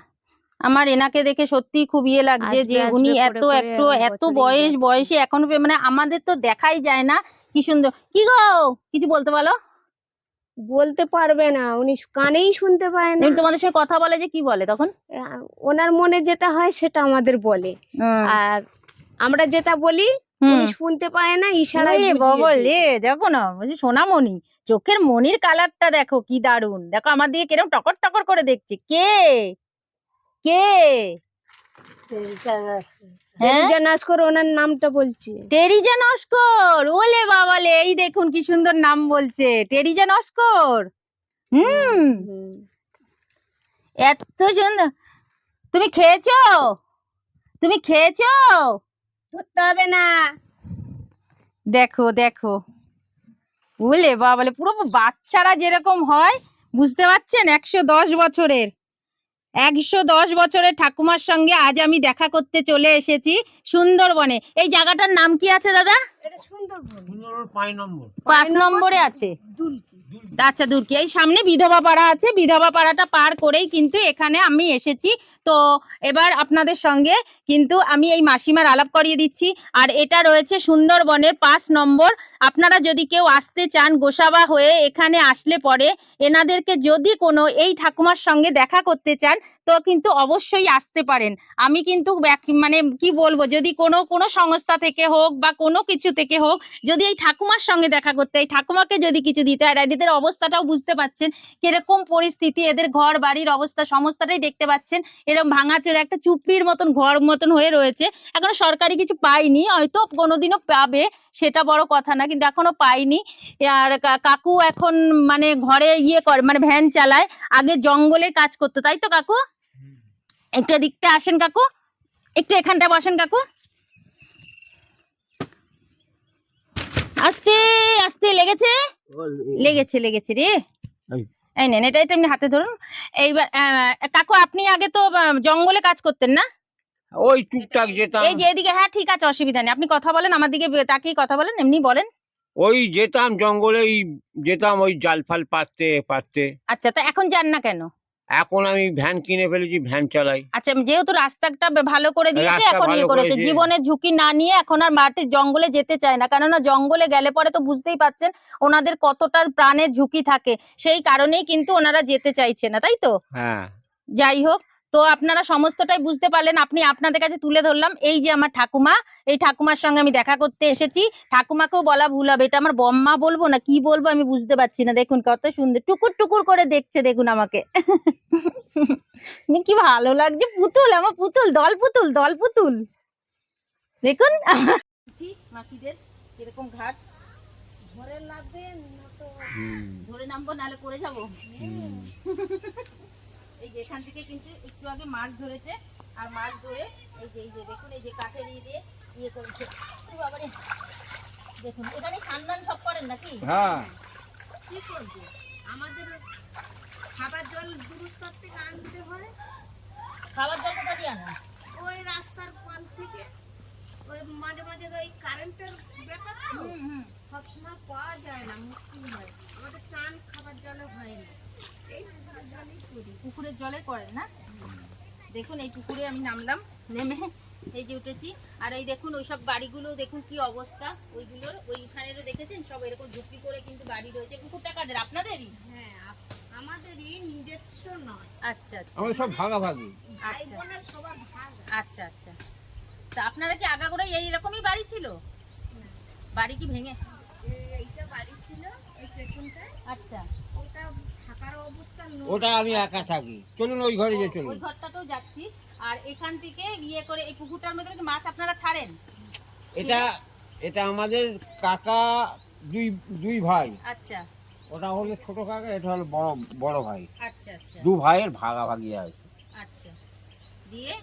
আমার এনাকে দেখে সত্যি খুব ইয়ে লাগছে আসবে যে আসবে উনি করে এত করে একটু এত বছরই যাচ্ছে। বয়সে এখনো মানে আমাদের তো দেখাই যায় না। কি সুন্দর, কি গো কিছু বলতে বলো? বলতে পারবে না, উনি কানেই শুনতে পায় না। এমনি তোমাদের সঙ্গে কথা বলে যে কি বলে তখন? ওনার মনে যেটা হয় সেটা আমাদের বলে, আর আমরা যেটা বলি উনি শুনতে পায় না, ইশারায় বুঝিয়ে বলে দেয়। দেখো না, বলছি সোনামণি, চোখের মনির কালারটা দেখো কি দারুন, দেখো আমার দিকে কিরকম টকর টকর করে দেখছে। কে কে? হ্যাঁ, টেরিজা নস্কর ওনার নামটা বলছি। টেরিজা নস্কর, ওলে বাবালে, এই দেখুন কি সুন্দর নাম বলছে, টেরিজা নস্কর। হুম, এত সুন্দর। তুমি খেয়েছো? তুমি খেয়েছো? ধরতে হবে না। দেখো দেখো, ওলে বাবালে, পুরো বাচ্চারা যেরকম হয়, বুঝতে পারছেন? 110 বছরের 110 বছরের ঠাকুমার সঙ্গে আজ আমি দেখা করতে চলে এসেছি সুন্দরবনে। এই জায়গাটার নাম কি আছে দাদা? এটা সুন্দরবন। 5 নম্বরে আছে। আচ্ছা, দুর্কি। এই সামনে বিধবা পাড়া আছে, বিধবা পাড়াটা পার করেই কিন্তু এখানে আমি এসেছি। তো এবার আপনাদের সঙ্গে কিন্তু আমি এই মাসিমার আলাপ করিয়ে দিচ্ছি। আর এটা রয়েছে সুন্দরবনের 5 নম্বর। আপনারা যদি কেউ আসতে চান গোসাবা হয়ে, এখানে আসলে পরে এনাদেরকে যদি কোনো এই ঠাকুমার সঙ্গে দেখা করতে চান, তো কিন্তু অবশ্যই আসতে পারেন। আমি কিন্তু মানে কি বলবো, যদি কোনো সংস্থা থেকে হোক বা কোনো কিছু থেকে হোক, যদি এই ঠাকুমার সঙ্গে দেখা করতে, এই ঠাকুমাকে যদি কিছু দিতে হয়, আর এদের অবস্থাটাও বুঝতে পাচ্ছেন কিরকম পরিস্থিতি, এদের ঘর বাড়ির অবস্থা সমস্তটাই দেখতে পাচ্ছেন। এরকম ভাঙাচোরা একটা চুপড়ির মতন ঘর মতন হয়ে রয়েছে। এখনো সরকারি কিছু পাইনি, হয়তো কোনোদিনও পাবে, সেটা বড় কথা না, কিন্তু এখনো পাইনি। আর কাকু এখন মানে ঘরে ইয়ে করে, মানে ভ্যান চালায়। আগে জঙ্গলে কাজ করতো, তাই তো কাকু? একটু এদিকটা আসেন কাকু, একটু এখানটা বসেন কাকু। আস্তে আস্তে, লেগেছে লেগেছে লেগেছে রে। এই নেন, এটা এমনি হাতে ধরুন। এইবার কাকু, আপনি আগে তো জঙ্গলে কাজ করতেন না? ওই টুকটাক যেতাম, এই যে এদিকে, হ্যাঁ ঠিক আছে, অসুবিধা নেই, আপনি কথা বলেন, আমার দিকে তাকিয়ে কথা বলেন, এমনি বলেন। ওই যেতাম জঙ্গলেই যেতাম, ওই জাল ফাল পাততে পাততে। আচ্ছা, তা এখন যান না কেন? এখন আমি ভ্যান কিনে ফেলেছি, ভ্যান চালাই। আচ্ছা, যেহেতু রাস্তাটা ভালো করে দিয়েছে, রাস্তা এখন ভালো ইয়ে করে করেছে, দিয়ে- জীবনের ঝুঁকি না নিয়ে এখন আর মাঠে জঙ্গলে যেতে চায় না, কেননা জঙ্গলে গেলে পরে তো বুঝতেই পাচ্ছেন ওনাদের কতটা প্রাণের ঝুঁকি থাকে, সেই কারণেই কিন্তু ওনারা যেতে চাইছে না, তাই তো? হ্যাঁ, যাই হোক, তো আপনারা সমস্তটাই বুঝতে পারলেন, আপনি আপনাদের কাছে তুলে ধরলাম। এই যে আমার ঠাকুমা, এই ঠাকুমার সঙ্গে আমি দেখা করতে এসেছি। ঠাকুমাকেও বলা ভুল হবে, এটা আমার বম্মা বলবো না কি বলবো আমি বুঝতে পারছি না। দেখুন কত সুন্দর টুকুর টুকুর করে দেখছে, দেখুন আমাকে। কি ভালো লাগছে, পুতুল, আমার পুতুল, দল পুতুল, দল পুতুল। দেখুন মাসিদের কিরকম ঘাট, ধরে নামবে না তো, ধরে নামবো নাহলে পড়ে যাবো। এই যে এখান থেকে কিন্তু একটু আগে মাছ ধরেছে, আর মাছ ধরে এই যে দেখুন, এই যে কাঠের ইয়ে করেছে। বাবারে, দেখুন এখানে সান্দান সব করেন নাকি? হ্যাঁ। কি করবে, আমাদের খাবার জল দুরুস্তর থেকে আনতে হয়। খাবার জল কোথা দিয়ে আনেন? ওই রাস্তার পান থেকে। ওই মাঝে মাঝে ওই কারেন্টের ব্যাপার তো, সবসময় পাওয়া যায় না, মুশকিল হয়। আমাদের চান খাবার জলে হয় না, এই পুকুরের জলেই করি। পুকুরের জলে করেন না? দেখুন এই পুকুরে আমি নামলাম, নেমে এই যে উঠেছি। আর এই দেখুন ওইসব বাড়িগুলো দেখুন কি অবস্থা, ওইগুলোর ওইখানেরও দেখেছেন সব এরকম ঝুঁকি করে কিন্তু বাড়ি রয়েছে। পুকুরটা কাদের, আপনাদেরই? হ্যাঁ, আমাদেরই, নিজস্ব নয়। আচ্ছা আচ্ছা আমাদের সব ভাগাভাগি। আচ্ছা বোনের সবার ভাগ। আচ্ছা আচ্ছা। তা আপনারা কি আগাগোড়াই এইরকমই বাড়ি ছিল? বাড়ি কি ভেঙে? এইটা বাড়ি ছিল এই পেছনটায়। আচ্ছা, ওটা থাকার অবস্থা ওটা আমি একা থাকি, চলুন ওই ঘরে যে চলুন। ওই ঘরটাতেও যাচ্ছি। আর এখান থেকে ইয়ে করে এই পুকুরটার মধ্যে কি মাছ আপনারা ছাড়েন? এটা এটা আমাদের কাকা দুই ভাই, আচ্ছা ওটা হলো ছোট কাকা, এটা হলো বড় বড় ভাই। আচ্ছা আচ্ছা দু ভাইয়ের ভাগাভাগি আছে। আচ্ছা, দিয়ে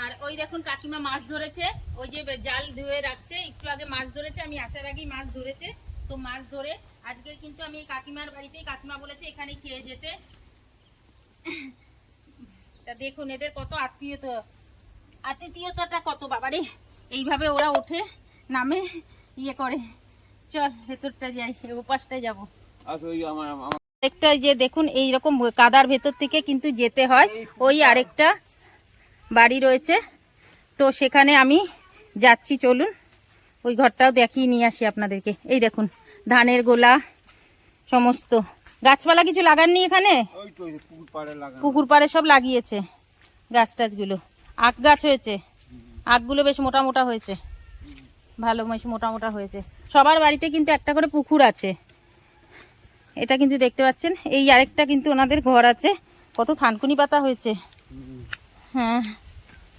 আর ওই দেখুন কাকিমা মাছ ধরেছে, ওই যে জাল ধুয়ে রাখছে, একটু আগে মাছ ধরেছে, আমি আসার আগেই মাছ ধরেছে। তো মাছ ধরে আজকে কিন্তু আমি কাকিমার বাড়িতেই, কাকিমা বলেছে এখানে খেয়ে যেতে। তা দেখুন এদের কত আত্মীয়তাটা কত বাবারে, এইভাবে ওরা ওঠে নামে ইয়ে করে। চল ভেতরটা যাই, ওপাশটায় যাবো। আচ্ছা ওই আমার একটা যে দেখুন এইরকম কাদার ভেতর থেকে কিন্তু যেতে হয়, ওই আরেকটা বাড়ি রয়েছে, তো সেখানে আমি যাচ্ছি, চলুন ওই ঘরটাও দেখিয়ে নিয়ে আসি আপনাদেরকে। এই দেখুন ধানের গোলা, সমস্ত গাছপালা কিছু লাগাননি এখানে, ওই তো পুকুর পাড়ে লাগানো। পুকুর পাড়ে সব লাগিয়েছে গাছ টাছগুলো, আখ গাছ হয়েছে, আখগুলো বেশ মোটা মোটা হয়েছে, ভালো বেশ মোটা মোটা হয়েছে। সবার বাড়িতে কিন্তু একটা করে পুকুর আছে, এটা কিন্তু দেখতে পাচ্ছেন। এই আরেকটা কিন্তু ওনাদের ঘর আছে, কত থানকুনি পাতা হয়েছে। হ্যাঁ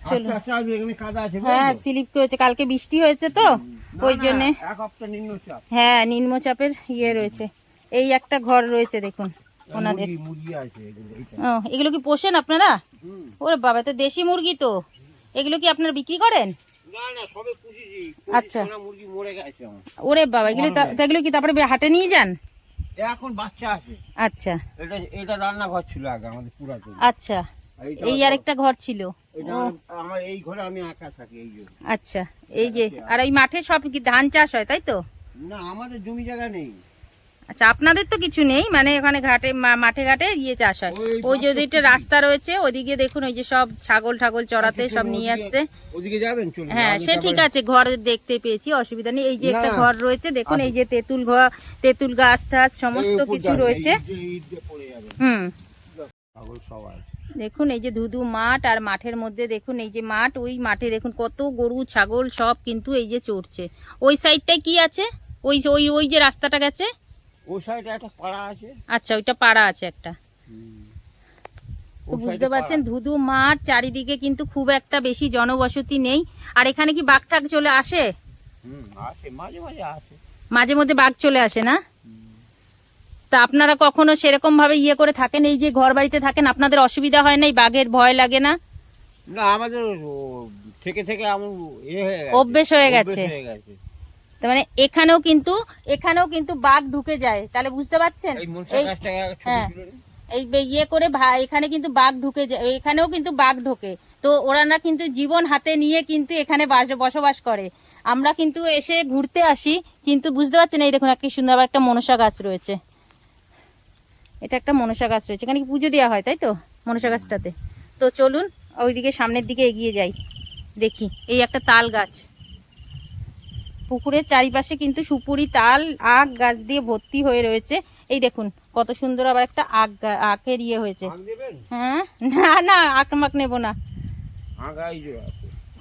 চলুন। আচ্ছা আচ্ছা এখানে কাদা আছে। হ্যাঁ স্লিপ হয়েছে, কালকে বৃষ্টি হয়েছে তো ওই জন্যে। এক হপ্তাহ নিম্নচাপ। হ্যাঁ নিম্নচাপের ইয়ে রয়েছে। এই একটা ঘর রয়েছে দেখুন ওনাদের। মুরগি আছে এগুলো, এইটা। ও এগুলো কি পোষেন আপনারা? ওরে বাবা, তো দেশি মুরগি তো, এগুলো কি আপনারা বিক্রি করেন? না না সবে পুষিছি। আচ্ছা। মুরগি মরে গেছে আমার। ওরে বাবা, এগুলো কি তারপরে হাটে নিয়ে যান? এখন বাচ্চা আছে। আচ্ছা এটা রান্নাঘর ছিল আগে আমাদের পুরাতন। আচ্ছা, এই আরেকটা ঘর ছিল। এটা আমার এই ঘরে আমি একা থাকি এই জন্য। আচ্ছা, এই যে আর ওই মাঠে সব কি ধান চাষ হয় তাই তো? না আমাদের জমি জায়গা নেই। আচ্ছা, আপনাদের তো কিছু নেই, মানে ওখানে ঘাটে মাঠে ঘাটে ইয়ে চাষ হয়। ওই যে ওদিকটা রাস্তা রয়েছে, ওদিকে দেখুন ওই যে সব ছাগল চড়াতে সব নিয়ে আসছে। ওদিকে যাবেন চলুন। হ্যাঁ সে ঠিক আছে, ঘর দেখতে পেয়েছি, অসুবিধা নেই। এই যে একটা ঘর রয়েছে দেখুন, এই যে তেঁতুল গাছ টাছ সমস্ত কিছু রয়েছে। হুম ছাগল সব আছে। দেখুন এই যে ধুধু মাঠ, আর মাঠের মধ্যে দেখুন এই যে মাঠ, ওই মাঠে দেখুন কত গরু ছাগল সব কিন্তু এই যে চড়ছে। ওই সাইডটায় কি আছে? ওই ওই ওই যে রাস্তাটা গেছে, ওই সাইডে একটা পাড়া আছে। আচ্ছা ওইটা পাড়া আছে একটা। তো বুঝতে পারছেন ধুধু মাঠ, চারিদিকে কিন্তু খুব একটা বেশি জনবসতি নেই। আর এখানে কি বাঘ টাঘ চলে আসে? আসে মাঝে মাঝে আসে। মাঝে মধ্যে বাঘ চলে আসে না? তা আপনারা কখনো সেরকম ভাবে ইয়ে করে থাকেন, এই যে ঘর বাড়িতে থাকেন, আপনাদের অসুবিধা হয় না? এই বাঘের ভয় লাগে না? না আমাদের থেকে থেকে এমন অভ্যেস হয়ে গেছে। তার মানে এখানেও কিন্তু বাঘ ঢুকে যায়, তাহলে বুঝতে পারছেন? হ্যাঁ এই ইয়ে করে এখানে কিন্তু বাঘ ঢুকে যায়, এখানেও কিন্তু বাঘ ঢোকে। তো ওরা না কিন্তু জীবন হাতে নিয়ে কিন্তু এখানে বসবাস করে। আমরা কিন্তু এসে ঘুরতে আসি, কিন্তু বুঝতে পারছেন এই দেখুন কি সুন্দর আবার একটা মনসা গাছ রয়েছে। এটা একটা মনসা গাছ রয়েছে, এখানে কি পুজো দেওয়া হয় তাই তো মনসা গাছটাতে? তো চলুন ওইদিকে সামনের দিকে এগিয়ে যাই, দেখি। এই একটা তাল গাছ, পুকুরের চারিপাশে কিন্তু সুপুরি তাল আখ গাছ দিয়ে ভর্তি হয়ে রয়েছে। এই দেখুন কত সুন্দর আবার একটা আখের ইয়ে হয়েছে। হ্যাঁ না না আখ মাখ নেবো না,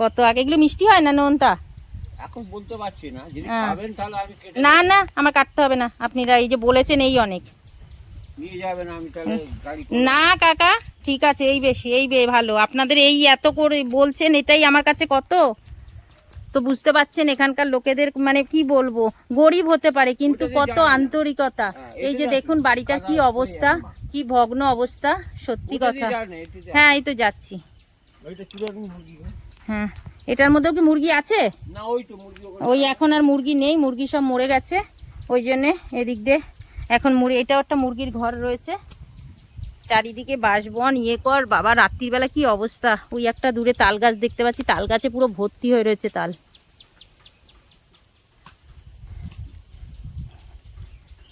কত আখ। এগুলো মিষ্টি হয় না নোনতা? এখন বলতে পারছি না, যদি খাবেন তাহলে আমি কেটে না না আমার কাটতে হবে না, আপনারা এই যে বলেছেন এই অনেক নিয়ে যাবেন, আমি তাহলে গাড়ি না কাকা ঠিক আছে, এই বেশি এই ভালো, আপনাদের এই এত করে বলছেন এটাই আমার কাছে কত। তো বুঝতে পারছেন এখানকার লোকেদের মানে কি বলবো, গরিব হতে পারে কিন্তু কত আন্তরিকতা। এই যে দেখুন বাড়িটার কি অবস্থা, কি ভগ্ন অবস্থা, সত্যি কথা। হ্যাঁ এই তো যাচ্ছি। হ্যাঁ এটার মধ্যেও কি মুরগি আছে? ওই এখন আর মুরগি নেই, মুরগি সব মরে গেছে, ওই জন্যে এদিক দিয়ে এখন এটাও একটা মুরগির ঘর রয়েছে। চারিদিকে বাঁশবন ইয়ে কর বাবা, রাত্রির বেলা কি অবস্থা। ওই একটা দূরে তাল গাছ দেখতে পাচ্ছি, তাল গাছে পুরো ভর্তি হয়ে রয়েছে তাল।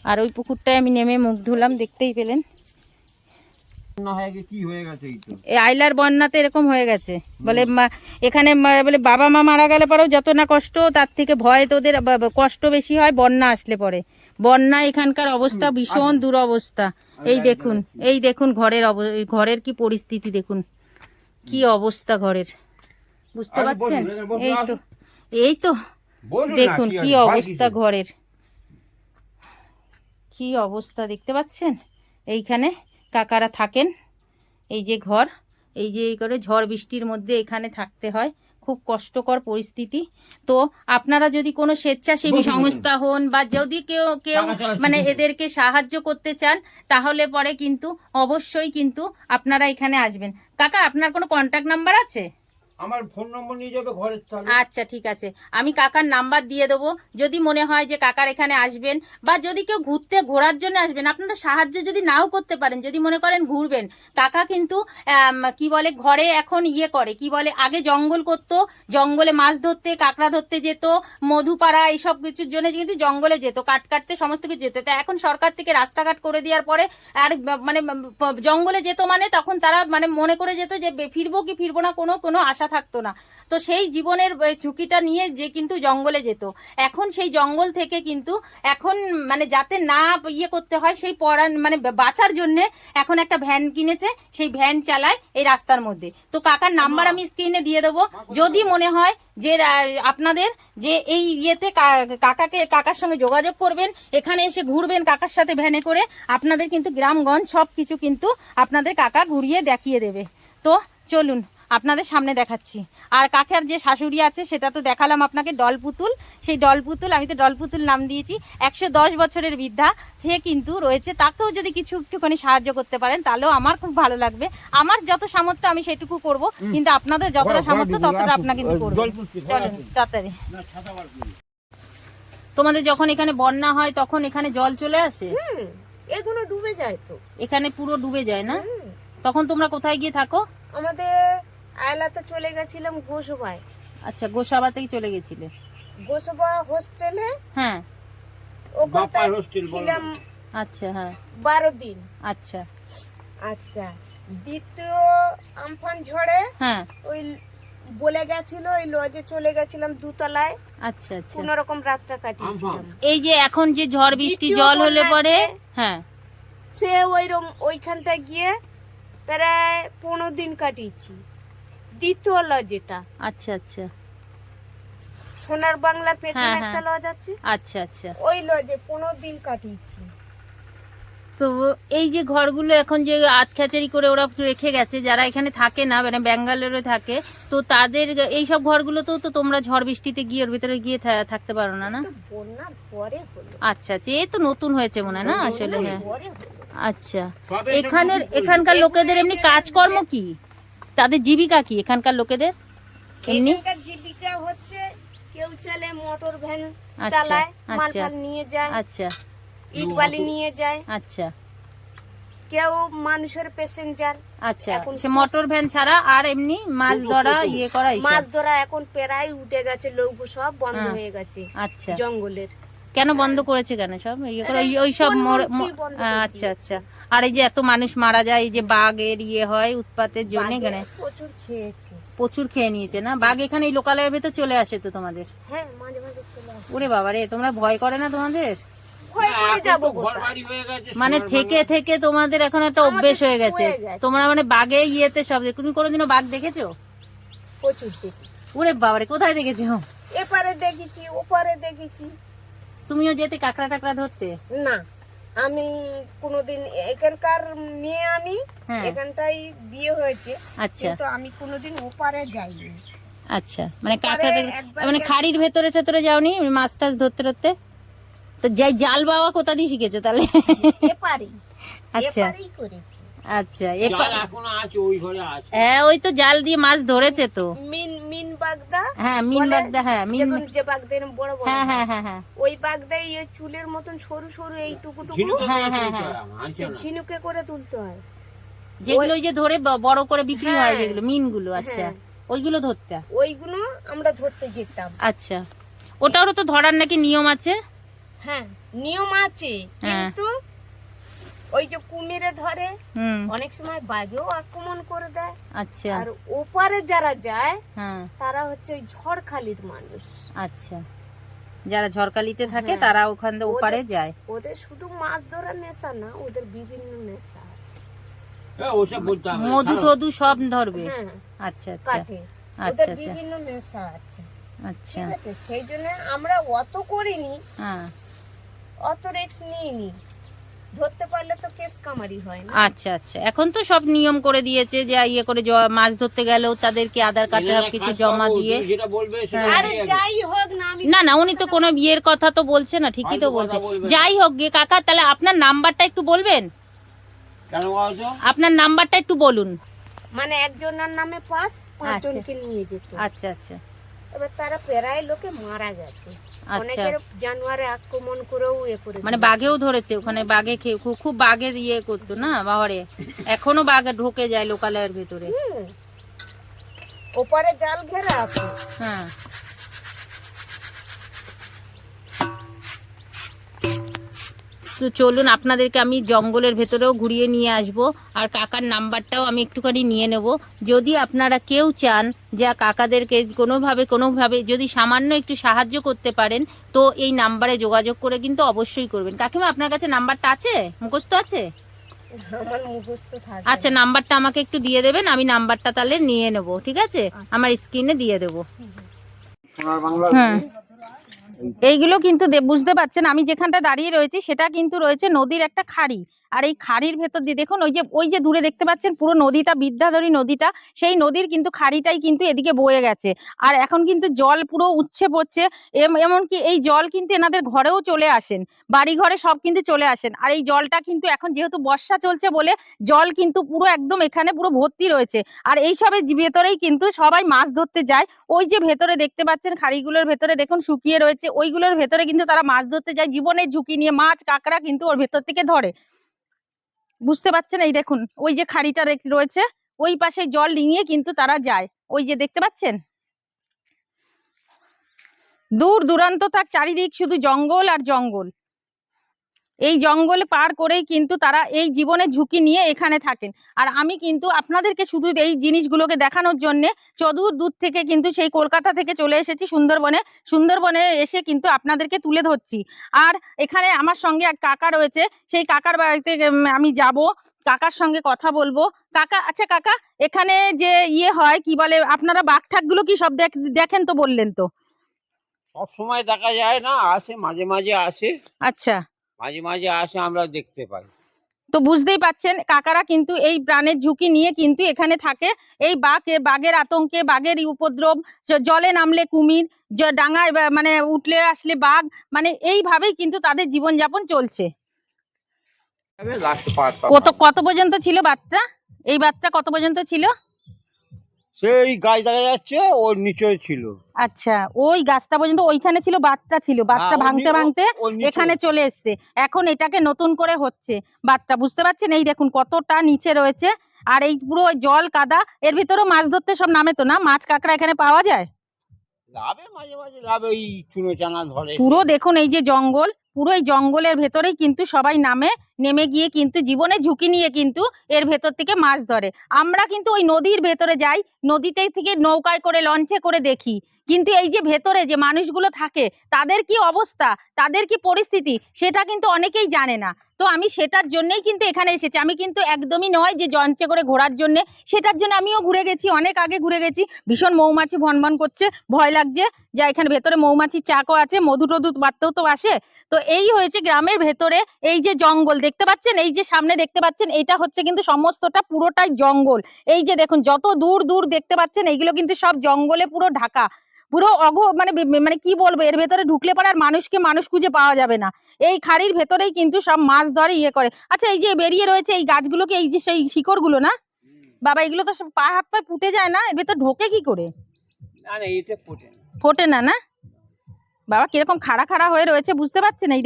আর ওই পুকুরটায় আমি নেমে মুখ ধুলাম, দেখতেই পেলেন। আইলার বন্যাতে এরকম হয়ে গেছে বলে, এখানে বলে বাবা মা মারা গেলে পরেও যত না কষ্ট, তার থেকে ভয় তোদের কষ্ট বেশি হয় বন্যা আসলে পরে। বন্যা এখানকার অবস্থা ভীষণ দুরবস্থা। এই দেখুন ঘরের কি পরিস্থিতি, দেখুন কি অবস্থা ঘরের, বুঝতে পারছেন? এই তো দেখুন কি অবস্থা ঘরের, কি অবস্থা দেখতে পাচ্ছেন। এইখানে কাকারা থাকেন, এই যে ঘর, এই যে এই করে ঝড় বৃষ্টির মধ্যে এখানে থাকতে হয়, খুব কষ্টকর পরিস্থিতি। তো আপনারা যদি কোনো স্বেচ্ছাসেবী সংস্থা হন বা যদি কেউ মানে এদেরকে সাহায্য করতে চান, তাহলে পরে কিন্তু অবশ্যই কিন্তু আপনারা এখানে আসবেন। কাকা, আপনার কোনো কন্ট্যাক্ট নাম্বার আছে? আমার ফোন নম্বর নিয়ে যাবে ঘরের চালে। আচ্ছা, ঠিক আছে, আমি কাকার নাম্বার দিয়ে দেবো। যদি মনে হয় যে কাকার এখানে আসবেন, বা যদি কেউ ঘোরার জন্য আসবেন, আপনারা সাহায্য যদি নাও করতে পারেন, যদি মনে করেন ঘুরবেন, কাকা কিন্তু কি বলে ঘরে এখন করে কি বলে, আগে জঙ্গল করতো, জঙ্গলে মাছ ধরতে, কাঁকড়া ধরতে যেত, মধুপাড়া এইসব কিছুর জন্য কিন্তু জঙ্গলে যেত, কাটতে সমস্ত কিছু যেত। তা এখন সরকার থেকে রাস্তাঘাট করে দেওয়ার পরে আর মানে জঙ্গলে যেত মানে তখন তারা মানে মনে করে যেত যে ফিরবো কি ফিরবো না, কোনো আশা থাকতো না। তো সেই জীবনের ঝুঁকিটা নিয়ে যে কিন্তু জঙ্গলে যেত, এখন সেই জঙ্গল থেকে কিন্তু এখন মানে যাতে না করতে হয়, সেই মানে বাঁচার জন্য এখন একটা ভ্যান কিনেছে, সেই ভ্যান চালায় এই রাস্তার মধ্যে। তো কাকার নাম্বার আমি স্ক্রিনে দিয়ে দেবো। যদি মনে হয় যে আপনাদের যে এই কাকার সঙ্গে যোগাযোগ করবেন, এখানে এসে ঘুরবেন কাকার সাথে ভ্যানে করে, আপনাদের কিন্তু গ্রামগঞ্জ সব কিছু কিন্তু আপনাদের কাকা ঘুরিয়ে দেখিয়ে দেবে। তো চলুন আপনাদের সামনে দেখাচ্ছি। আর কাকার যে শাশুড়ি আছে সেটা তো দেখালাম আপনাকে, ডলপুতুল। সেই ডলপুতুল, আমি তো ডলপুতুল নাম দিয়েছি। 110 বছরের বৃদ্ধা, সে কিন্তু রয়েছে। তাকেও যদি কিছু একটুখানি সাহায্য করতে পারেন তাহলেও আমার খুব ভালো লাগবে। আমার যত সামর্থ্য আমি সেটুকু করব, কিন্তু আপনাদের যতটা সামর্থ্য ততটা আপনাকে কিন্তু করবো। চলুন তাড়াতাড়ি। তোমাদের যখন এখানে বন্যা হয় তখন এখানে জল চলে আসে? এগুলো ডুবে যায় তো, এখানে পুরো ডুবে যায় না? তখন তোমরা কোথায় গিয়ে থাকো? আমাদের আয়লাতে চলে গেছিলাম গোসবায়। আচ্ছা, গোসাবা থেকে চলে গেছিলে? গোসবা হোস্টেলে, হ্যাঁ, ওখানটায় ছিলাম। আচ্ছা, হ্যাঁ, 12 দিন। আচ্ছা আচ্ছা, দ্বিতীয় আমফান ঝড়ে হ্যাঁ ওই বলে গেছিল, ওই লজে চলে গেছিলাম 2 তলায়। আচ্ছা আচ্ছা, কোন রকম রাতটা কাটিয়েছিলাম। এই যে এখন যে ঝড় বৃষ্টি জল হলে পরে, হ্যাঁ, সে ওইখানটা গিয়ে প্রায় 15 দিন কাটিয়েছি। দ্বিতীয় লজেটা, আচ্ছা আচ্ছা, সোনার বাংলার পেছনে হ্যাঁ, একটা লজ আছে, আচ্ছা আচ্ছা। ওই লজে 15 দিন কাটিয়েছি। তো এই যে ঘরগুলো এখন যে আতখ্যাচারি করে ওরা রেখে গেছে, যারা এখানে থাকে না মানে ব্যাঙ্গালোরে থাকে, তো তাদের এই সব ঘরগুলোতেও তো তোমরা ঝড় বৃষ্টিতে গিয়ে ওর ভিতরে গিয়ে থাকতে পারো না? না, তো বন্যার পরে হলো। আচ্ছা আচ্ছা, এই তো নতুন হয়েছে মনে হয় না আসলে? হ্যাঁ, পরে হলো। আচ্ছা। এখানকার লোকেদের এমনি কাজকর্ম কি, তাদের জীবিকা কি এখানকার লোকেদের এমনি? এখানকার জীবিকা হচ্ছে কেউ চলে মোটর ভ্যান আচ্ছা, চালায়, মাল আচ্ছা, ফাল নিয়ে যায়, আচ্ছা ইট বালি নিয়ে যায়। আচ্ছা কেউ মানুষের প্যাসেঞ্জার। আচ্ছা, এখন সে মোটর ভ্যান ছাড়া আর এমনি মাছ ধরা করা এইসব? মাছ ধরা এখন প্রায় উঠে গেছে, লৌকো সব বন্ধ হ্যাঁ, হয়ে গেছে আচ্ছা। জঙ্গলের। কেন বন্ধ করেছে কেন সব করে? ওই সব আচ্ছা আচ্ছা। আর এই যে এত মানুষ মারা যায়, এই যে বাঘের হয় উৎপাতের জন্য, এখানে প্রচুর খেয়েছে, প্রচুর খেয়ে নিয়েছে না বাঘ? এখানে এই লোকালয়ের ভেতর চলে আসে তো তোমাদের? হ্যাঁ, মাঝে মাঝে চলে আসে। ওরে বাবা রে, তোমরা ভয় করে না তোমাদের? ভয় করে যাবো কোথায়? মানে থেকে থেকে তোমাদের এখন একটা অভ্যেস হয়ে গেছে, তোমরা মানে বাঘে সব। তুমি কোনোদিনও বাঘ দেখেছো? প্রচুর দেখি। ওরে বাবারে, কোথায় দেখেছো? এপারে দেখেছি, ওপারে দেখেছি। তুমিও যেতে কাঁকড়া টাকড়া ধরতে? না, আমি কোনোদিন এখানকার মেয়ে, আমি হ্যাঁ, এখানটাই বিয়ে হয়েছে, আচ্ছা কিন্তু আমি কোনোদিন ওপারে যাইনি। আচ্ছা, মানে কাঁকড়া একবার মানে খাড়ির ভেতরে টেতরে যাওনি মাছ টাছ ধরতে ধরতে? তো যাই জাল বাবা কোথা দিয়ে শিখেছো তাহলে? এপারে, আচ্ছা এপারেই করেছি। আচ্ছা, হ্যাঁ, ওই তো জাল দিয়ে মাছ ধরেছে তো। মিন বাগদা, হ্যাঁ, মিন বলে, বাগদা, হ্যাঁ মিন, যে বাগদা এরম বড় বড়, হ্যাঁ হ্যাঁ হ্যাঁ হ্যাঁ, ওই বাগদাই এই চুলের মতন সরু সরু এই টুকুটুকু, হ্যাঁ হ্যাঁ হ্যাঁ, ঝিনুকে করে তুলতে হয়, যেগুলো ওই যে ধরে বড় করে বিক্রি হয় হ্যাঁ, যেগুলো মিনগুলো, আচ্ছা হ্যাঁ, ওইগুলো ধরতে? ওইগুলো আমরা ধরতে যেতাম। আচ্ছা, ওটারও তো ধরার নাকি নিয়ম আছে? হ্যাঁ, নিয়ম আছে, হ্যাঁ, কিন্তু ওই যে কুমিরে ধরে, হুম, অনেক সময় বাজেও আক্রমণ করে দেয়। আচ্ছা, আর ওপারে যারা যায় হ্যাঁ, তারা হচ্ছে ওই ঝড়খালির মানুষ। আচ্ছা, যারা ঝড়কালিতে থাকে হ্যাঁ, তারা ওখান থেকে ওপারে যায়। ওদের শুধু মাছ ধরার নেশা না, ওদের বিভিন্ন নেশা আছে। মধু টধু সব ধরবে? হ্যাঁ, আচ্ছা আচ্ছা কাটে, আচ্ছা ওদের আচ্ছা বিভিন্ন নেশা আছে। আচ্ছা, ঠিক আছে, সেই জন্য আমরা অত করিনি, হ্যাঁ, অত রিস্ক নিইনি। ধরতে পারলে তো কেস কামারি হয় না। আচ্ছা আচ্ছা, এখন তো সব নিয়ম করে দিয়েছে যে ইয়ে করে মাছ ধরতে গেলেও তাদেরকে আধার কার্ড এনারা কিছু কাজ জমা করবো, দিয়ে। তুমি যেটা বলবে সেটা হ্যাঁ। আরে হয়ে যাবে। যাই হোক না, আমি না না, উনি তো কোনো বিয়ের কথা তো বলছে না, ঠিকই তো হয়তো বলছে। কথা বলবে না। যাই হোক গে কাকা, তাহলে আপনার নাম্বারটা একটু বলবেন? কেন বলতো? আপনার নাম্বারটা একটু বলুন। মানে একজনের নামে 5জনকে নিয়ে যেত। আচ্ছা আচ্ছা এবার তারা প্রায় লোকে মারা গেছে, আচ্ছা, অনেকের জানুয়ারে আক্রমণ করেও করে মানে বাঘেও ধরেছে ওখানে, বাঘে খেয়ে খুব বাঘের ইয়ে করতো না বাহারে, এখনো বাঘ ঢোকে যায় লোকালয়ের ভেতরে। ওপারে জাল ঘেরা আছে। হ্যাঁ, তো চলুন আপনাদেরকে আমি জঙ্গলের ভেতরেও ঘুরিয়ে নিয়ে আসব, আর কাকার নাম্বারটাও আমি একটুখানি নিয়ে নেব। যদি আপনারা কেউ চান যে কাকাদেরকে কোনোভাবে যদি সামান্য একটু সাহায্য করতে পারেন, তো এই নাম্বারে যোগাযোগ করে কিন্তু অবশ্যই করবেন। কাকিমা, আপনার কাছে নাম্বারটা আছে, মুখস্থ আছে? আমার মুখস্থ থাকে। আচ্ছা, নাম্বারটা আমাকে একটু দিয়ে দেবেন, আমি নাম্বারটা তাহলে নিয়ে নেব, ঠিক আছে? আমার স্ক্রিনে দিয়ে দেবো। হুম, এইগুলো কিন্তু বুঝতে পারছেন, আমি যেখানটা দাঁড়িয়ে রয়েছি সেটা কিন্তু রয়েছে নদীর একটা খাড়ি। আর এই খাড়ির ভেতর দিয়ে দেখুন, ওই যে দূরে দেখতে পাচ্ছেন পুরো নদীটা, বিদ্যাধরী নদীটা, সেই নদীর কিন্তু খাড়িটাই কিন্তু এদিকে বয়ে গেছে। আর এখন কিন্তু জল পুরো উচ্ছে পড়ছে, এমনকি এই জল কিন্তু এনাদের ঘরেও চলে আসেন, বাড়ি ঘরে সব কিন্তু চলে আসেন। আর এই জলটা কিন্তু এখন যেহেতু বর্ষা চলছে বলে জল কিন্তু পুরো একদম এখানে পুরো ভর্তি রয়েছে। আর এইসবের ভেতরেই কিন্তু সবাই মাছ ধরতে যায়। ওই যে ভেতরে দেখতে পাচ্ছেন খাড়িগুলোর ভেতরে দেখুন শুকিয়ে রয়েছে, ওইগুলোর ভেতরে কিন্তু তারা মাছ ধরতে যায় জীবনের ঝুঁকি নিয়ে। মাছ কাঁকড়া কিন্তু ওর ভেতর থেকে ধরে, বুঝতে পাচ্ছেন? এই দেখুন ওই যে খাড়িটা রয়েছে, ওই পাশে জল ডিঙিয়ে কিন্তু তারা যায়। ওই যে দেখতে পাচ্ছেন দূর দূরান্ত তার চারিদিক শুধু জঙ্গল আর জঙ্গল। এই জঙ্গল পার করেই কিন্তু তারা এই জীবনের ঝুঁকি নিয়ে এখানে থাকেন। আর আমি কিন্তু আপনাদেরকে শুধু এই জিনিসগুলোকে দেখানোর জন্য দূর থেকে কিন্তু সেই কলকাতা থেকে চলে এসেছি সুন্দরবনে এসে কিন্তু আপনাদেরকে তুলে ধরছি। আর এখানে আমার সঙ্গে এক কাকা রয়েছে, সেই কাকার বাড়িতে আমি যাব, কাকার সঙ্গে কথা বলবো। কাকা, আচ্ছা কাকা, এখানে যে ইয়ে হয় কি বলে, আপনারা বাঘ ঠাকগুলো কি সব দেখেন? তো বললেন তো সব সময় দেখা যায় না, আসে মাঝে মাঝে আসে, আচ্ছা, মাঝে মাঝে আসে, আমরা দেখতে পাই। তো বুঝতেই পাচ্ছেন কাকারা কিন্তু এই প্রাণের ঝুঁকি নিয়ে কিন্তু এখানে থাকে। এই বাঘের আতঙ্কে, বাঘের উপদ্রব, জলে নামলে কুমির, ডাঙায় মানে উঠলে আসলে বাঘ, মানে এইভাবেই কিন্তু তাদের জীবনযাপন চলছে। কত পর্যন্ত ছিল বাচ্চা? এই বাচ্চা কত পর্যন্ত ছিল? সেই গাছ দেখা যাচ্ছে ওর নিচে ছিল। আচ্ছা, ওই গাছটা পর্যন্ত ওইখানে ছিল, বাচ্চা ছিল, বাচ্চা ভাঙতে ভাঙতে এখানে চলে এসছে। এখন এটাকে নতুন করে হচ্ছে বাচ্চা, বুঝতে পারছেন? এই দেখুন কতটা নিচে রয়েছে। আর এই পুরো জল কাদা, এর ভিতরেও মাছ ধরতে সব নামে তো না? মাছ কাঁকড়া এখানে পাওয়া যায়? লাভে মাঝে মাঝে লাভে ওই চুনো চানা ধরে। পুরো দেখুন এই যে জঙ্গল, পুরো এই জঙ্গলের ভেতরেই কিন্তু সবাই নেমে গিয়ে কিন্তু জীবনের ঝুঁকি নিয়ে কিন্তু এর ভেতর থেকে মাছ ধরে। আমরা কিন্তু ওই নদীর ভেতরে যাই, নদীতে থেকে নৌকায় করে, লঞ্চে করে দেখি, কিন্তু এই যে ভেতরে যে মানুষগুলো থাকে তাদের কি অবস্থা, তাদের কি পরিস্থিতি, সেটা কিন্তু অনেকেই জানে না। তো আমি সেটার জন্যই কিন্তু এখানে এসেছি। আমি কিন্তু একদমই নয় যে লঞ্চে করে ঘোরার জন্য, সেটার জন্য আমিও ঘুরে গেছি, অনেক আগে ঘুরে গেছি। ভীষণ মৌমাছি ভনভন করছে, ভয় লাগছে, যা এখানে ভেতরে মৌমাছির চাকও আছে, মধু টধু বাড়তেও তো আসে। তো এই হয়েছে গ্রামের ভেতরে এই যে জঙ্গল দেখতে পাচ্ছেন, এই যে সামনে দেখতে পাচ্ছেন, এটা হচ্ছে কিন্তু সমস্তটা পুরোটাই জঙ্গল। এই যে দেখুন যত দূর দূর দেখতে পাচ্ছেন, এইগুলো কিন্তু সব জঙ্গলে পুরো ঢাকা, পুরো মানে কি বলবো, এর ভেতরে ঢুকলে পরে আর মানুষ খুঁজে পাওয়া যাবে না। এই খাড়ির ভেতরেই কিন্তু সব মাছ ধরে ইয়ে করে। আচ্ছা, এই যে বেরিয়ে রয়েছে এই গাছগুলোকে, এই যে সেই শিকড়গুলো না বাবা, এগুলো তো সব হাত পায়ে ফুটে যায় না? এর ভেতর ঢোকে কি করে? না না, এটা ফোটে না না বাবা, কিরকম খাড়া খাড়া হয়ে রয়েছে, বুঝতে পারছেন? এই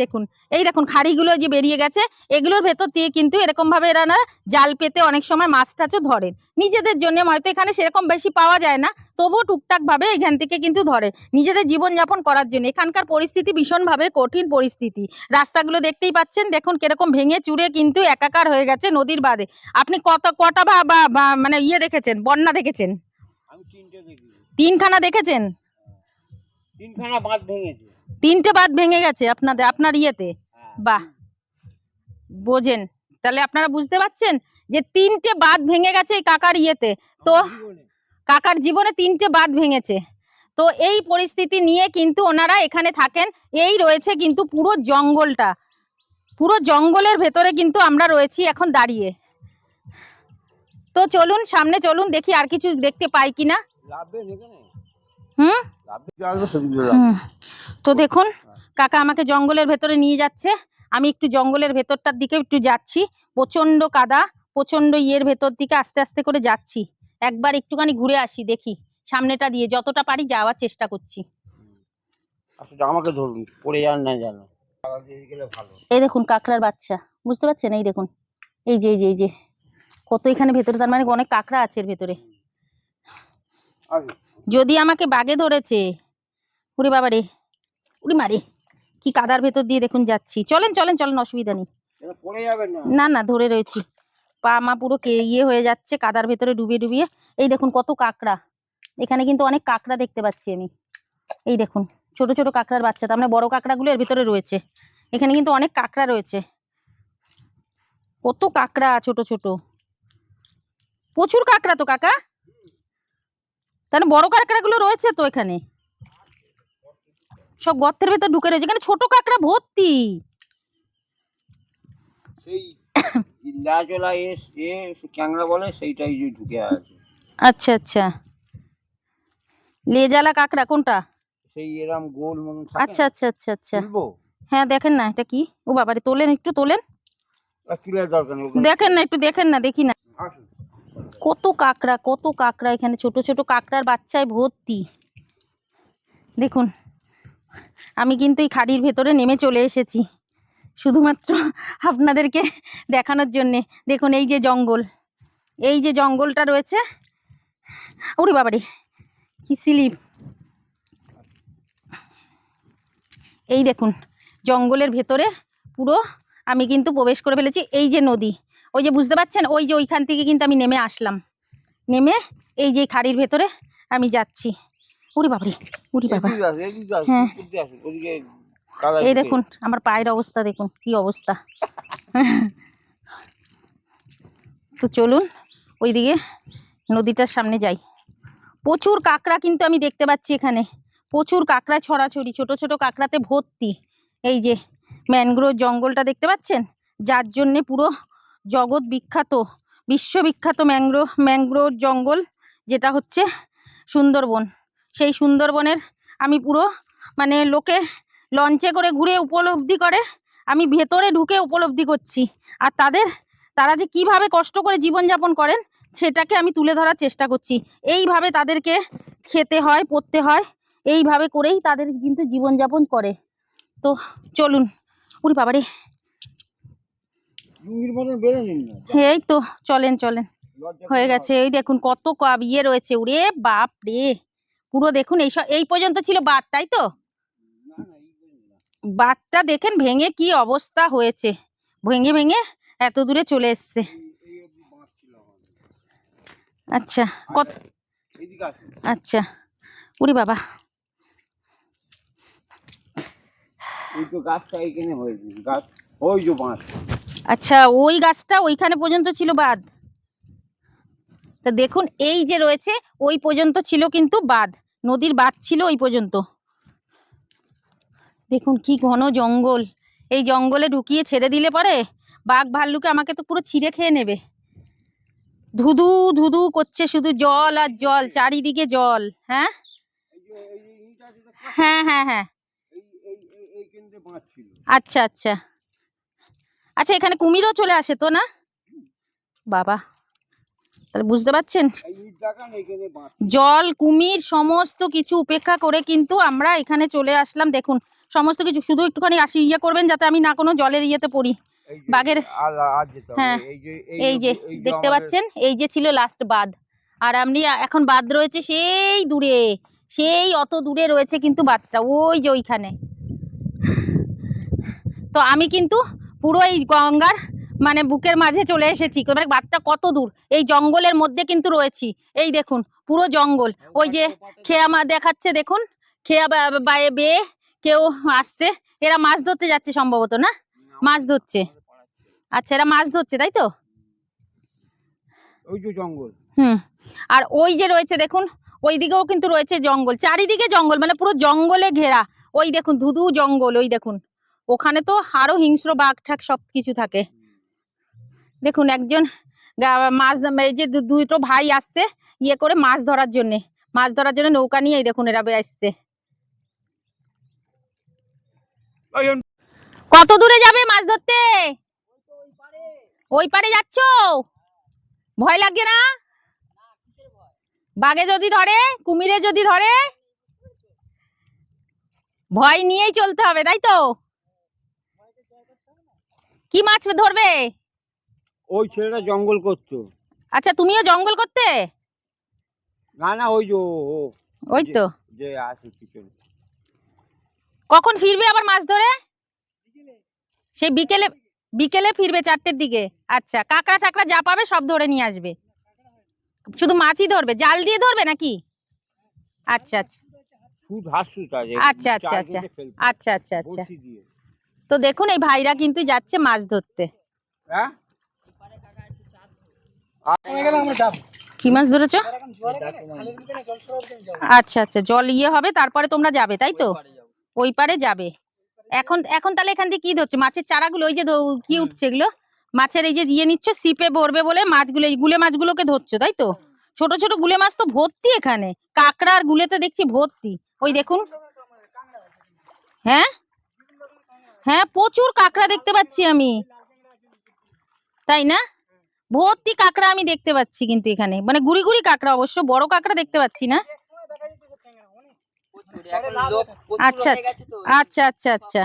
দেখুন খাড়িগুলো যে বেরিয়ে গেছে, এগুলোর ভেতর দিয়ে কিন্তু এরকম ভাবে এরা না জাল পেতে অনেক সময় মাছ টাছও ধরেন নিজেদের জন্য। হয়তো এখানে সেরকম বেশি পাওয়া যায় না, তবুও টুকটাক ভাবে এখান থেকে কিন্তু ধরে নিজেদের জীবনযাপন করার জন্য। এখানকার পরিস্থিতি ভীষণভাবে কঠিন পরিস্থিতি। রাস্তাগুলো দেখতেই পাচ্ছেন, দেখুন কিরকম ভেঙে চুরে কিন্তু একাকার হয়ে গেছে নদীর বাঁধে। আপনি কটা মানে ইয়ে দেখেছেন, বন্যা দেখেছেন? আমি 3টে দেখি। 3খানা দেখেছেন? 3খানা বাঁধ ভেঙেছে। 3টে বাঁধ ভেঙে গেছে আপনার ইয়েতে? বাহ, বোঝেন তাহলে, আপনারা বুঝতে পারছেন যে 3টে বাঁধ ভেঙে গেছে এই কাকার ইয়েতে। তো কাকার জীবনে 3টে বাঁধ ভেঙেছে। তো এই পরিস্থিতি নিয়ে কিন্তু ওনারা এখানে থাকেন। এই রয়েছে কিন্তু পুরো পুরো জঙ্গলের ভেতরে কিন্তু আমরা রয়েছি এখন দাঁড়িয়ে। তো চলুন সামনে চলুন, দেখি আর কিছু দেখতে পাই কিনা। হুম হুম। তো দেখুন কাকা আমাকে জঙ্গলের ভেতরে নিয়ে যাচ্ছে, আমি একটু জঙ্গলের ভেতরটার দিকে একটু যাচ্ছি। প্রচন্ড কাদা, প্রচন্ড ইয়ের ভেতর দিকে আস্তে আস্তে করে যাচ্ছি। একবার একটুখানি ঘুরে আসি, দেখি সামনেটা দিয়ে যতটা পারি যাওয়ার চেষ্টা করছি। আমাকে ধরুন, পড়ে যান না জানো। এই দেখুন কাঁকড়ার বাচ্চা, বুঝতে পারছেন? এই দেখুন, এই যে এই যে এই যে কত এখানে ভেতরে, তার মানে অনেক কাঁকড়া আছে এর ভেতরে। যদি আমাকে বাগে ধরেছে, উড়ি বাবা রে, উড়ি মারে, কি কাদার ভেতর দিয়ে দেখুন যাচ্ছি। চলেন চলেন চলেন, অসুবিধা নেই। পড়ে যাবেন না। না না, ধরে রয়েছি। পা মা পুরো ইয়ে হয়ে যাচ্ছে কাদার ভেতরে ডুবিয়ে ডুবিয়ে। এই দেখুন কত কাঁকড়া, এখানে কিন্তু অনেক কাঁকড়া দেখতে পাচ্ছি আমি। এই দেখুন ছোট ছোট কাঁকড়ার বাচ্চা, তার মানে বড় কাঁকড়াগুলো এর ভিতরে রয়েছে। এখানে কিন্তু অনেক কাঁকড়া রয়েছে, কত কাঁকড়া ছোট ছোট, প্রচুর কাঁকড়া তো কাকা। তাহলে বড় কাঁকড়াগুলো রয়েছে তো এখানে, সব গর্তের ভেতর ঢুকে রয়েছে, এখানে ছোট কাঁকড়া ভর্তি। সেই লাচলা ক্যাংড়া বলে, সেইটাই যে ঢুকে আছে। আচ্ছা আচ্ছা, লেজালা কাঁকড়া কোনটা? সেই এরম গোল মতন থাকে। আচ্ছা আচ্ছা আচ্ছা আচ্ছা, তুলবো? হ্যাঁ দেখেন না এটা কি। ও বাবারে, তোলেন একটু তোলেন, তুলে দরকার নেই। দেখেন না একটু, দেখেন না, দেখি না। আসুন। কত কাঁকড়া, কত কাঁকড়া, এখানে ছোট ছোট কাঁকড়ার বাচ্চায় ভর্তি। দেখুন আমি কিন্তু এই খাড়ির ভেতরে নেমে চলে এসেছি শুধুমাত্র আপনাদেরকে দেখানোর জন্যে। দেখুন এই যে জঙ্গল, এই যে জঙ্গলটা রয়েছে। ওরে বাবারে কি স্লিপ। এই দেখুন জঙ্গলের ভেতরে পুরো আমি কিন্তু প্রবেশ করে ফেলেছি। এই যে নদী, ওই যে বুঝতে পারছেন, ওই যে ওইখান থেকে কিন্তু আমি নেমে আসলাম, নেমে এই যে খাড়ির ভেতরে আমি যাচ্ছি। ওরে বাবারে, ওরে বাবা, হ্যাঁ এই দেখুন আমার পায়ের অবস্থা, দেখুন কি অবস্থা। তো চলুন ওইদিকে নদীটার সামনে যাই। প্রচুর কাঁকড়া কিন্তু আমি দেখতে পাচ্ছি এখানে, প্রচুর কাঁকড়া ছড়াছড়ি, ছোট ছোট কাঁকড়াতে ভর্তি। এই যে ম্যানগ্রোভ জঙ্গলটা দেখতে পাচ্ছেন, যার জন্যে পুরো জগৎ বিখ্যাত, বিশ্ববিখ্যাত ম্যানগ্রোভ জঙ্গল, যেটা হচ্ছে সুন্দরবন। সেই সুন্দরবনের আমি পুরো মানে লোকে লঞ্চে করে ঘুরে উপলব্ধি করে, আমি ভেতরে ঢুকে উপলব্ধি করছি। আর তারা যে কিভাবে কষ্ট করে জীবনযাপন করেন সেটাকে আমি তুলে ধরার চেষ্টা করছি। এইভাবে তাদেরকে খেতে হয়, পড়তে হয়, এইভাবে করেই তাদের কিন্তু জীবনযাপন করে। তো চলুন, উরি বাবারে, এই তো চলেন চলেন, হয়ে গেছে। এই দেখুন কত ইয়ে রয়েছে, উরে বাপ রে, পুরো দেখুন এইসব এই পর্যন্ত ছিল বাঁধ, তাই তো? বাঁধটা দেখেন ভেঙে কি অবস্থা হয়েছে, ভেঙে ভেঙে এত দূরে চলে এসছে। আচ্ছা কত, আচ্ছা উরি বাবা, আচ্ছা ওই গাছটা ওইখানে পর্যন্ত ছিল বাঁধ। তা দেখুন এই যে রয়েছে ওই পর্যন্ত ছিল কিন্তু বাঁধ, নদীর বাঁধ ছিল ওই পর্যন্ত। দেখুন কি ঘন জঙ্গল, এই জঙ্গলে ঢুকিয়ে ছেড়ে দিলে পরে বাঘ ভাল্লুকে আমাকে তো পুরো ছিঁড়ে খেয়ে নেবে। ধুধু ধুধু করছে শুধু জল আর জল, চারিদিকে জল। হ্যাঁ হ্যাঁ হ্যাঁ হ্যাঁ, আচ্ছা আচ্ছা আচ্ছা, এখানে কুমিরও চলে আসে তো না বাবা? তাহলে বুঝতে পারছেন, জল কুমির সমস্ত কিছু উপেক্ষা করে কিন্তু আমরা এখানে চলে আসলাম। দেখুন সমস্ত কিছু, শুধু একটুখানি আসি ইয়ে করবেন যাতে আমি না কোনো জলের ইয়েতে পড়ি, বাঘের। হ্যাঁ এই যে দেখতে পাচ্ছেন, এই যে ছিল লাস্ট বাঁধ, আর আপনি এখন বাঁধ রয়েছে সেই দূরে, সেই অত দূরে রয়েছে কিন্তু বাঁধটা, ওই যে ওইখানে। তো আমি কিন্তু পুরো এই গঙ্গার মানে বুকের মাঝে চলে এসেছি, মানে বাঁধটা কত দূর, এই জঙ্গলের মধ্যে কিন্তু রয়েছি। এই দেখুন পুরো জঙ্গল, ওই যে খেয়া দেখাচ্ছে, দেখুন খেয়া বেয়ে কেউ আসছে, এরা মাছ ধরতে যাচ্ছে সম্ভবত, না মাছ ধরছে। আচ্ছা এরা মাছ ধরছে তাই তো, ওই যে জঙ্গল। আর ওই যে রয়েছে দেখুন ওই দিকেও কিন্তু রয়েছে জঙ্গল, চারিদিকে জঙ্গল, মানে পুরো জঙ্গলে ঘেরা। ওই দেখুন ধুধু জঙ্গল, ওই দেখুন ওখানে তো আরো হিংস্র বাঘ ঠাক সবকিছু থাকে। দেখুন একজন মাছ, এই যে দুটো ভাই আসছে ইয়ে করে মাছ ধরার জন্য নৌকা নিয়ে, এই দেখুন এরা আসছে। কত দূরে যাবে মাছ ধরতে? ওই পারে যাচ্ছ? ভয় লাগে না? বাঘে যদি ধরে, কুমিরে যদি ধরে, ভয় নিয়েই চলতে হবে, তাই তো? কি মাছ ধরবে? ওই ছেলেটা জঙ্গল করতো। আচ্ছা, তুমিও জঙ্গল করতে? না ওই যে ওই তো যে আছে পিছনে। কখন ফিরবে আবার মাছ ধরে? সেই বিকেলে ফিরবে 4টের দিকে। আচ্ছা, কাঁকড়া টাকড়া যা পাবে সব ধরে নিয়ে আসবে। শুধু মাছই ধরবে? জাল দিয়ে ধরবে নাকি? আচ্ছা আচ্ছা আচ্ছা আচ্ছা আচ্ছা আচ্ছা আচ্ছা আচ্ছা। তো দেখুন এই ভাইরা কিন্তু যাচ্ছে মাছ ধরতে। কি মাছ ধরেছো? আচ্ছা আচ্ছা, জল ইয়ে হবে তারপরে তোমরা যাবে, তাই তো? ওই পারে যাবে। এখন তাহলে এখান থেকে কি ধরছো? মাছের চারাগুলো, ওই যে কি উঠছে এগুলো মাছের, এই যে ইয়ে নিচ্ছ সিপে ভরবে বলে মাছগুলো, এই গুলে মাছগুলোকে ধরছো, তাই তো? ছোট ছোট গুলে মাছ তো ভর্তি এখানে, কাঁকড়া আর গুলেতে দেখছি ভর্তি। ওই দেখুন, হ্যাঁ হ্যাঁ, প্রচুর কাঁকড়া দেখতে পাচ্ছি আমি, তাই না? ভর্তি কাঁকড়া আমি দেখতে পাচ্ছি কিন্তু এখানে, মানে গুড়ি গুড়ি কাঁকড়া, অবশ্য বড় কাঁকড়া দেখতে পাচ্ছি না। আচ্ছা আচ্ছা আচ্ছা আচ্ছা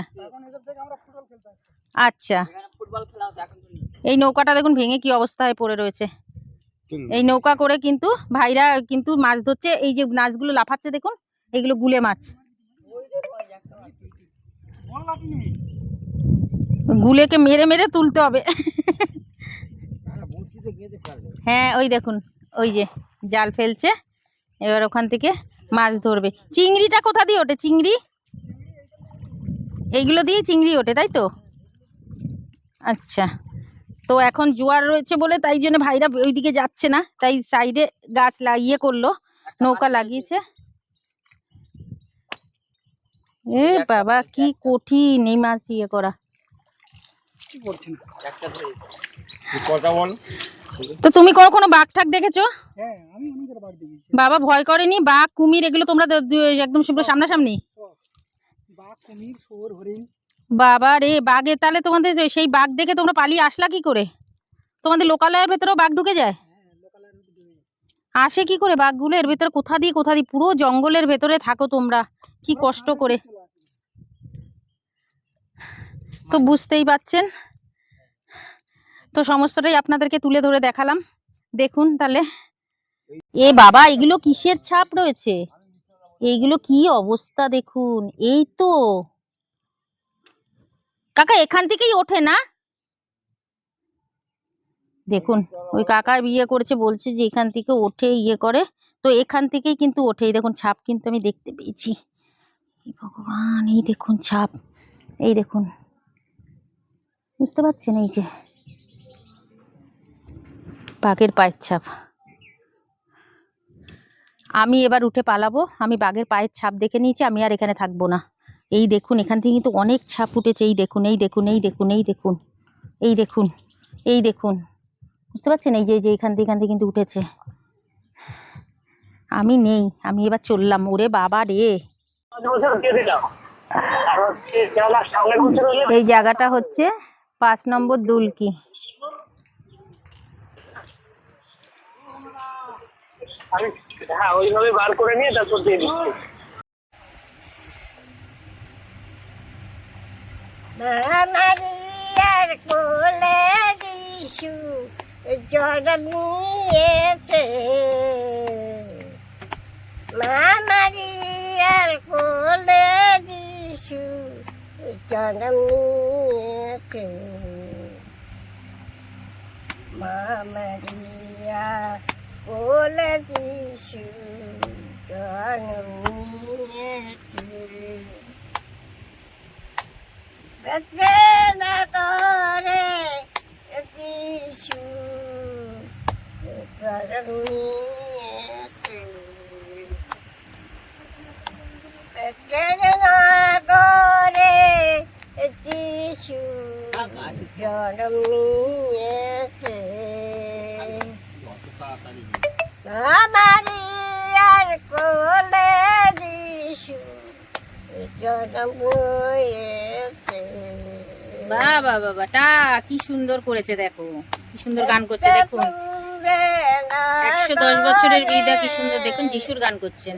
আচ্ছা। এই নৌকাটা দেখুন ভেঙে কি অবস্থায় পড়ে রয়েছে। এই নৌকা করে কিন্তু ভাইরা কিন্তু মাছ ধরছে। এই যে মাছগুলো লাফাচ্ছে দেখুন, এগুলো গুলে মাছ। গুলেকে মেরে মেরে তুলতে হবে। হ্যাঁ, ওই দেখুন, ওই যে জাল ফেলছে, এবার ওখান থেকে মাছ ধরবে। চিংড়িটা কোথা দিয়ে ওঠে? চিংড়ি এইগুলো দিয়ে চিংড়ি ওঠে, তাই তো? আচ্ছা, তো এখন জোয়ার রয়েছে বলে তাই জন্য ভাইরা ওইদিকে যাচ্ছে না, তাই সাইডে গাছ লাগিয়ে করলো, নৌকা লাগিয়েছে। এ বাবা, কি কঠিন এই মাছ ইয়ে করা। তো তুমি কখনো বাঘ ঠাক দেখেছো? বাবা ভয় করেনি? বাঘ কুমির এগুলো তোমরা একদম সামনাসামনি? বাবা রে, বাঘে তাহলে তোমাদের সেই বাঘ দেখে তোমরা পালিয়ে আসলা কি করে? তোমাদের লোকালয়ের ভেতরেও বাঘ ঢুকে যায়? আসে কি করে বাঘগুলো এর ভেতরে? কোথা দিয়ে পুরো জঙ্গলের ভেতরে থাকো তোমরা, কি কষ্ট করে। তো বুঝতেই পাচ্ছেন, তো সমস্তটাই আপনাদেরকে তুলে ধরে দেখালাম। দেখুন তাহলে, এ বাবা এগুলো কিসের ছাপ রয়েছে? এইগুলো কি অবস্থা দেখুন। এই তো কাকা এখান থেকেই ওঠে না? দেখুন ওই কাকা ইয়ে করেছে, বলছে যে এখান থেকে ওঠে, ইয়ে করে, তো এখান থেকেই কিন্তু ওঠে। এই দেখুন ছাপ কিন্তু আমি দেখতে পেয়েছি। ভগবান, এই দেখুন ছাপ, এই দেখুন, বুঝতে পারছেন? এই যে বাঘের পায়ের ছাপ। আমি এবার উঠে পালাবো, আমি বাঘের পায়ের ছাপ দেখে নিয়েছি, আমি আর এখানে থাকবো না। এই দেখুন এখান থেকে কিন্তু অনেক ছাপ উঠেছে। এই দেখুন এই দেখুন এই দেখুন এই দেখুন এই দেখুন এই দেখুন, বুঝতে পারছেন? এই যে এখান থেকে কিন্তু উঠেছে। আমি নেই, আমি এবার চললাম। ওরে বাবা রে, এই জায়গাটা হচ্ছে 5 নম্বর দুলকি। হ্যাঁ, ওইভাবে বার করে নিয়ে তারপর দিয়ে দিচ্ছি। মারিয়ার কোলে যিশু জন্ম নিয়েছে, মারিয়ার কোলে যিশু জন্ম নিয়েছে, মারিয়া কোলে যিশু জন্ম নিয়েছে। বেদনা করে যিশু জন্ম নিয়েছে, বেদনা করে জন্ম নিয়েছে আমারি আর কোলে যিশু জন্ম নিয়েছে। বাবা বাবা টা কি সুন্দর করেছে, দেখো কি সুন্দর গান করছে দেখুন। 110 বছরের বৃদ্ধা কি সুন্দর দেখুন যিশুর গান করছেন।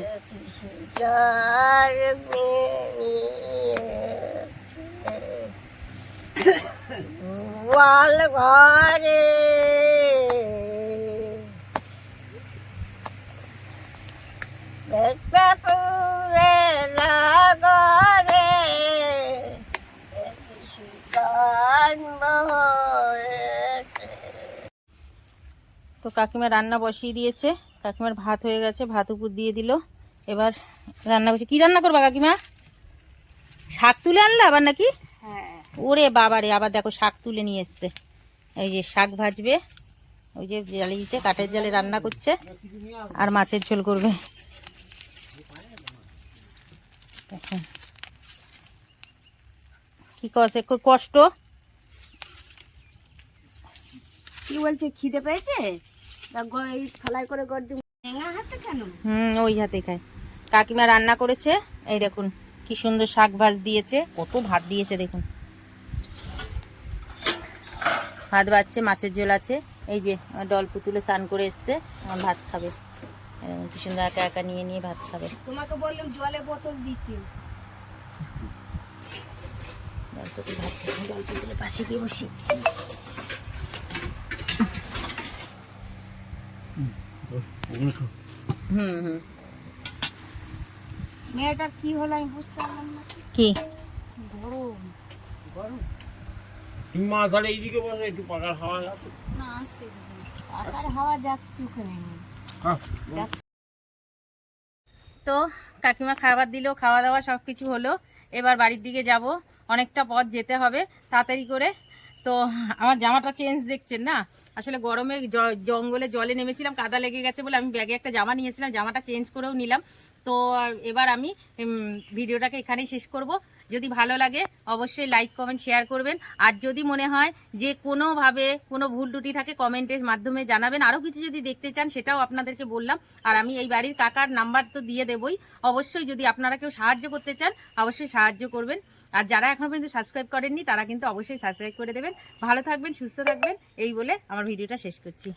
ওয়াল ঘরে দেখবে পুরে লাগরে যিশু জন্ম হয়েছে। তো কাকিমা রান্না বসিয়ে দিয়েছে, কাকিমার ভাত হয়ে গেছে, ভাত উপর দিয়ে দিল। এবার রান্না করছে। কি রান্না করবা কাকিমা? শাক তুলে আনলে আবার নাকি? ওরে বাবারে, আবার দেখো শাক তুলে নিয়ে এসছে। এই যে শাক ভাজবে, ওই যে জ্বালিয়েছে, কাঠের জালে রান্না করছে, আর মাছের ঝোল করবে। দেখুন কি কষ্ট। কি বলছে, খিদে পেয়েছে? এই থালায় করে গড় দিব। হাতে কেন? ওই হাতে খায়। কাকিমা রান্না করেছে, এই দেখুন কি সুন্দর শাক ভাজ দিয়েছে, কত ভাত দিয়েছে দেখুন। ভাত বাড়ছে, মাছের ঝোল আছে। এই যে আমার ডল পুতুলে স্নান করে এসছে, আমার ভাত খাবে। কি সুন্দর একা একা নিয়ে নিয়ে ভাত খাবে। তোমাকে বললাম জলে বোতল দিতে। ডল পুতুল ভাত খাবে, ডল পুতুলের পাশে গিয়ে বসি। মেয়েটার কি হলো আমি বুঝতে পারলাম না। কি গরম গরম তুমি মা তাহলে এইদিকে বসে, একটু পাকার হাওয়া যাচ্ছে। না আসছে, আকার হাওয়া যাচ্ছে ওখানে। তো কাকিমা খাবার দিল, খাওয়া দাওয়া সব কিছু হলো। এবার বাড়ির দিকে যাব, অনেকটা পথ যেতে হবে তাড়াতাড়ি করে। তো আমার জামাটা চেঞ্জ দেখছেন না, আসলে গরমে জঙ্গলে জলে নেমেছিলাম, কাদা লেগে গেছে বলে আমি ব্যাগে একটা জামা নিয়েছিলাম, জামাটা চেঞ্জ করেও নিলাম। তো এবার আমি ভিডিওটাকে এখানেই শেষ করব। যদি ভালো লাগে অবশ্যই লাইক কমেন্ট শেয়ার করবেন। আর যদি মনে হয় যে কোনোভাবে কোনো ভুল ত্রুটি থাকে কমেন্টের মাধ্যমে জানাবেন। আরও কিছু যদি দেখতে চান সেটাও আপনাদেরকে বললাম। আর আমি এই বাড়ির কাকার নাম্বার তো দিয়ে দেবই। অবশ্যই যদি আপনারা কেউ সাহায্য করতে চান অবশ্যই সাহায্য করবেন। আর যারা এখনও পর্যন্ত সাবস্ক্রাইব করেননি তারা কিন্তু অবশ্যই সাবস্ক্রাইব করে দেবেন। ভালো থাকবেন, সুস্থ থাকবেন, এই বলে আমার ভিডিওটা শেষ করছি।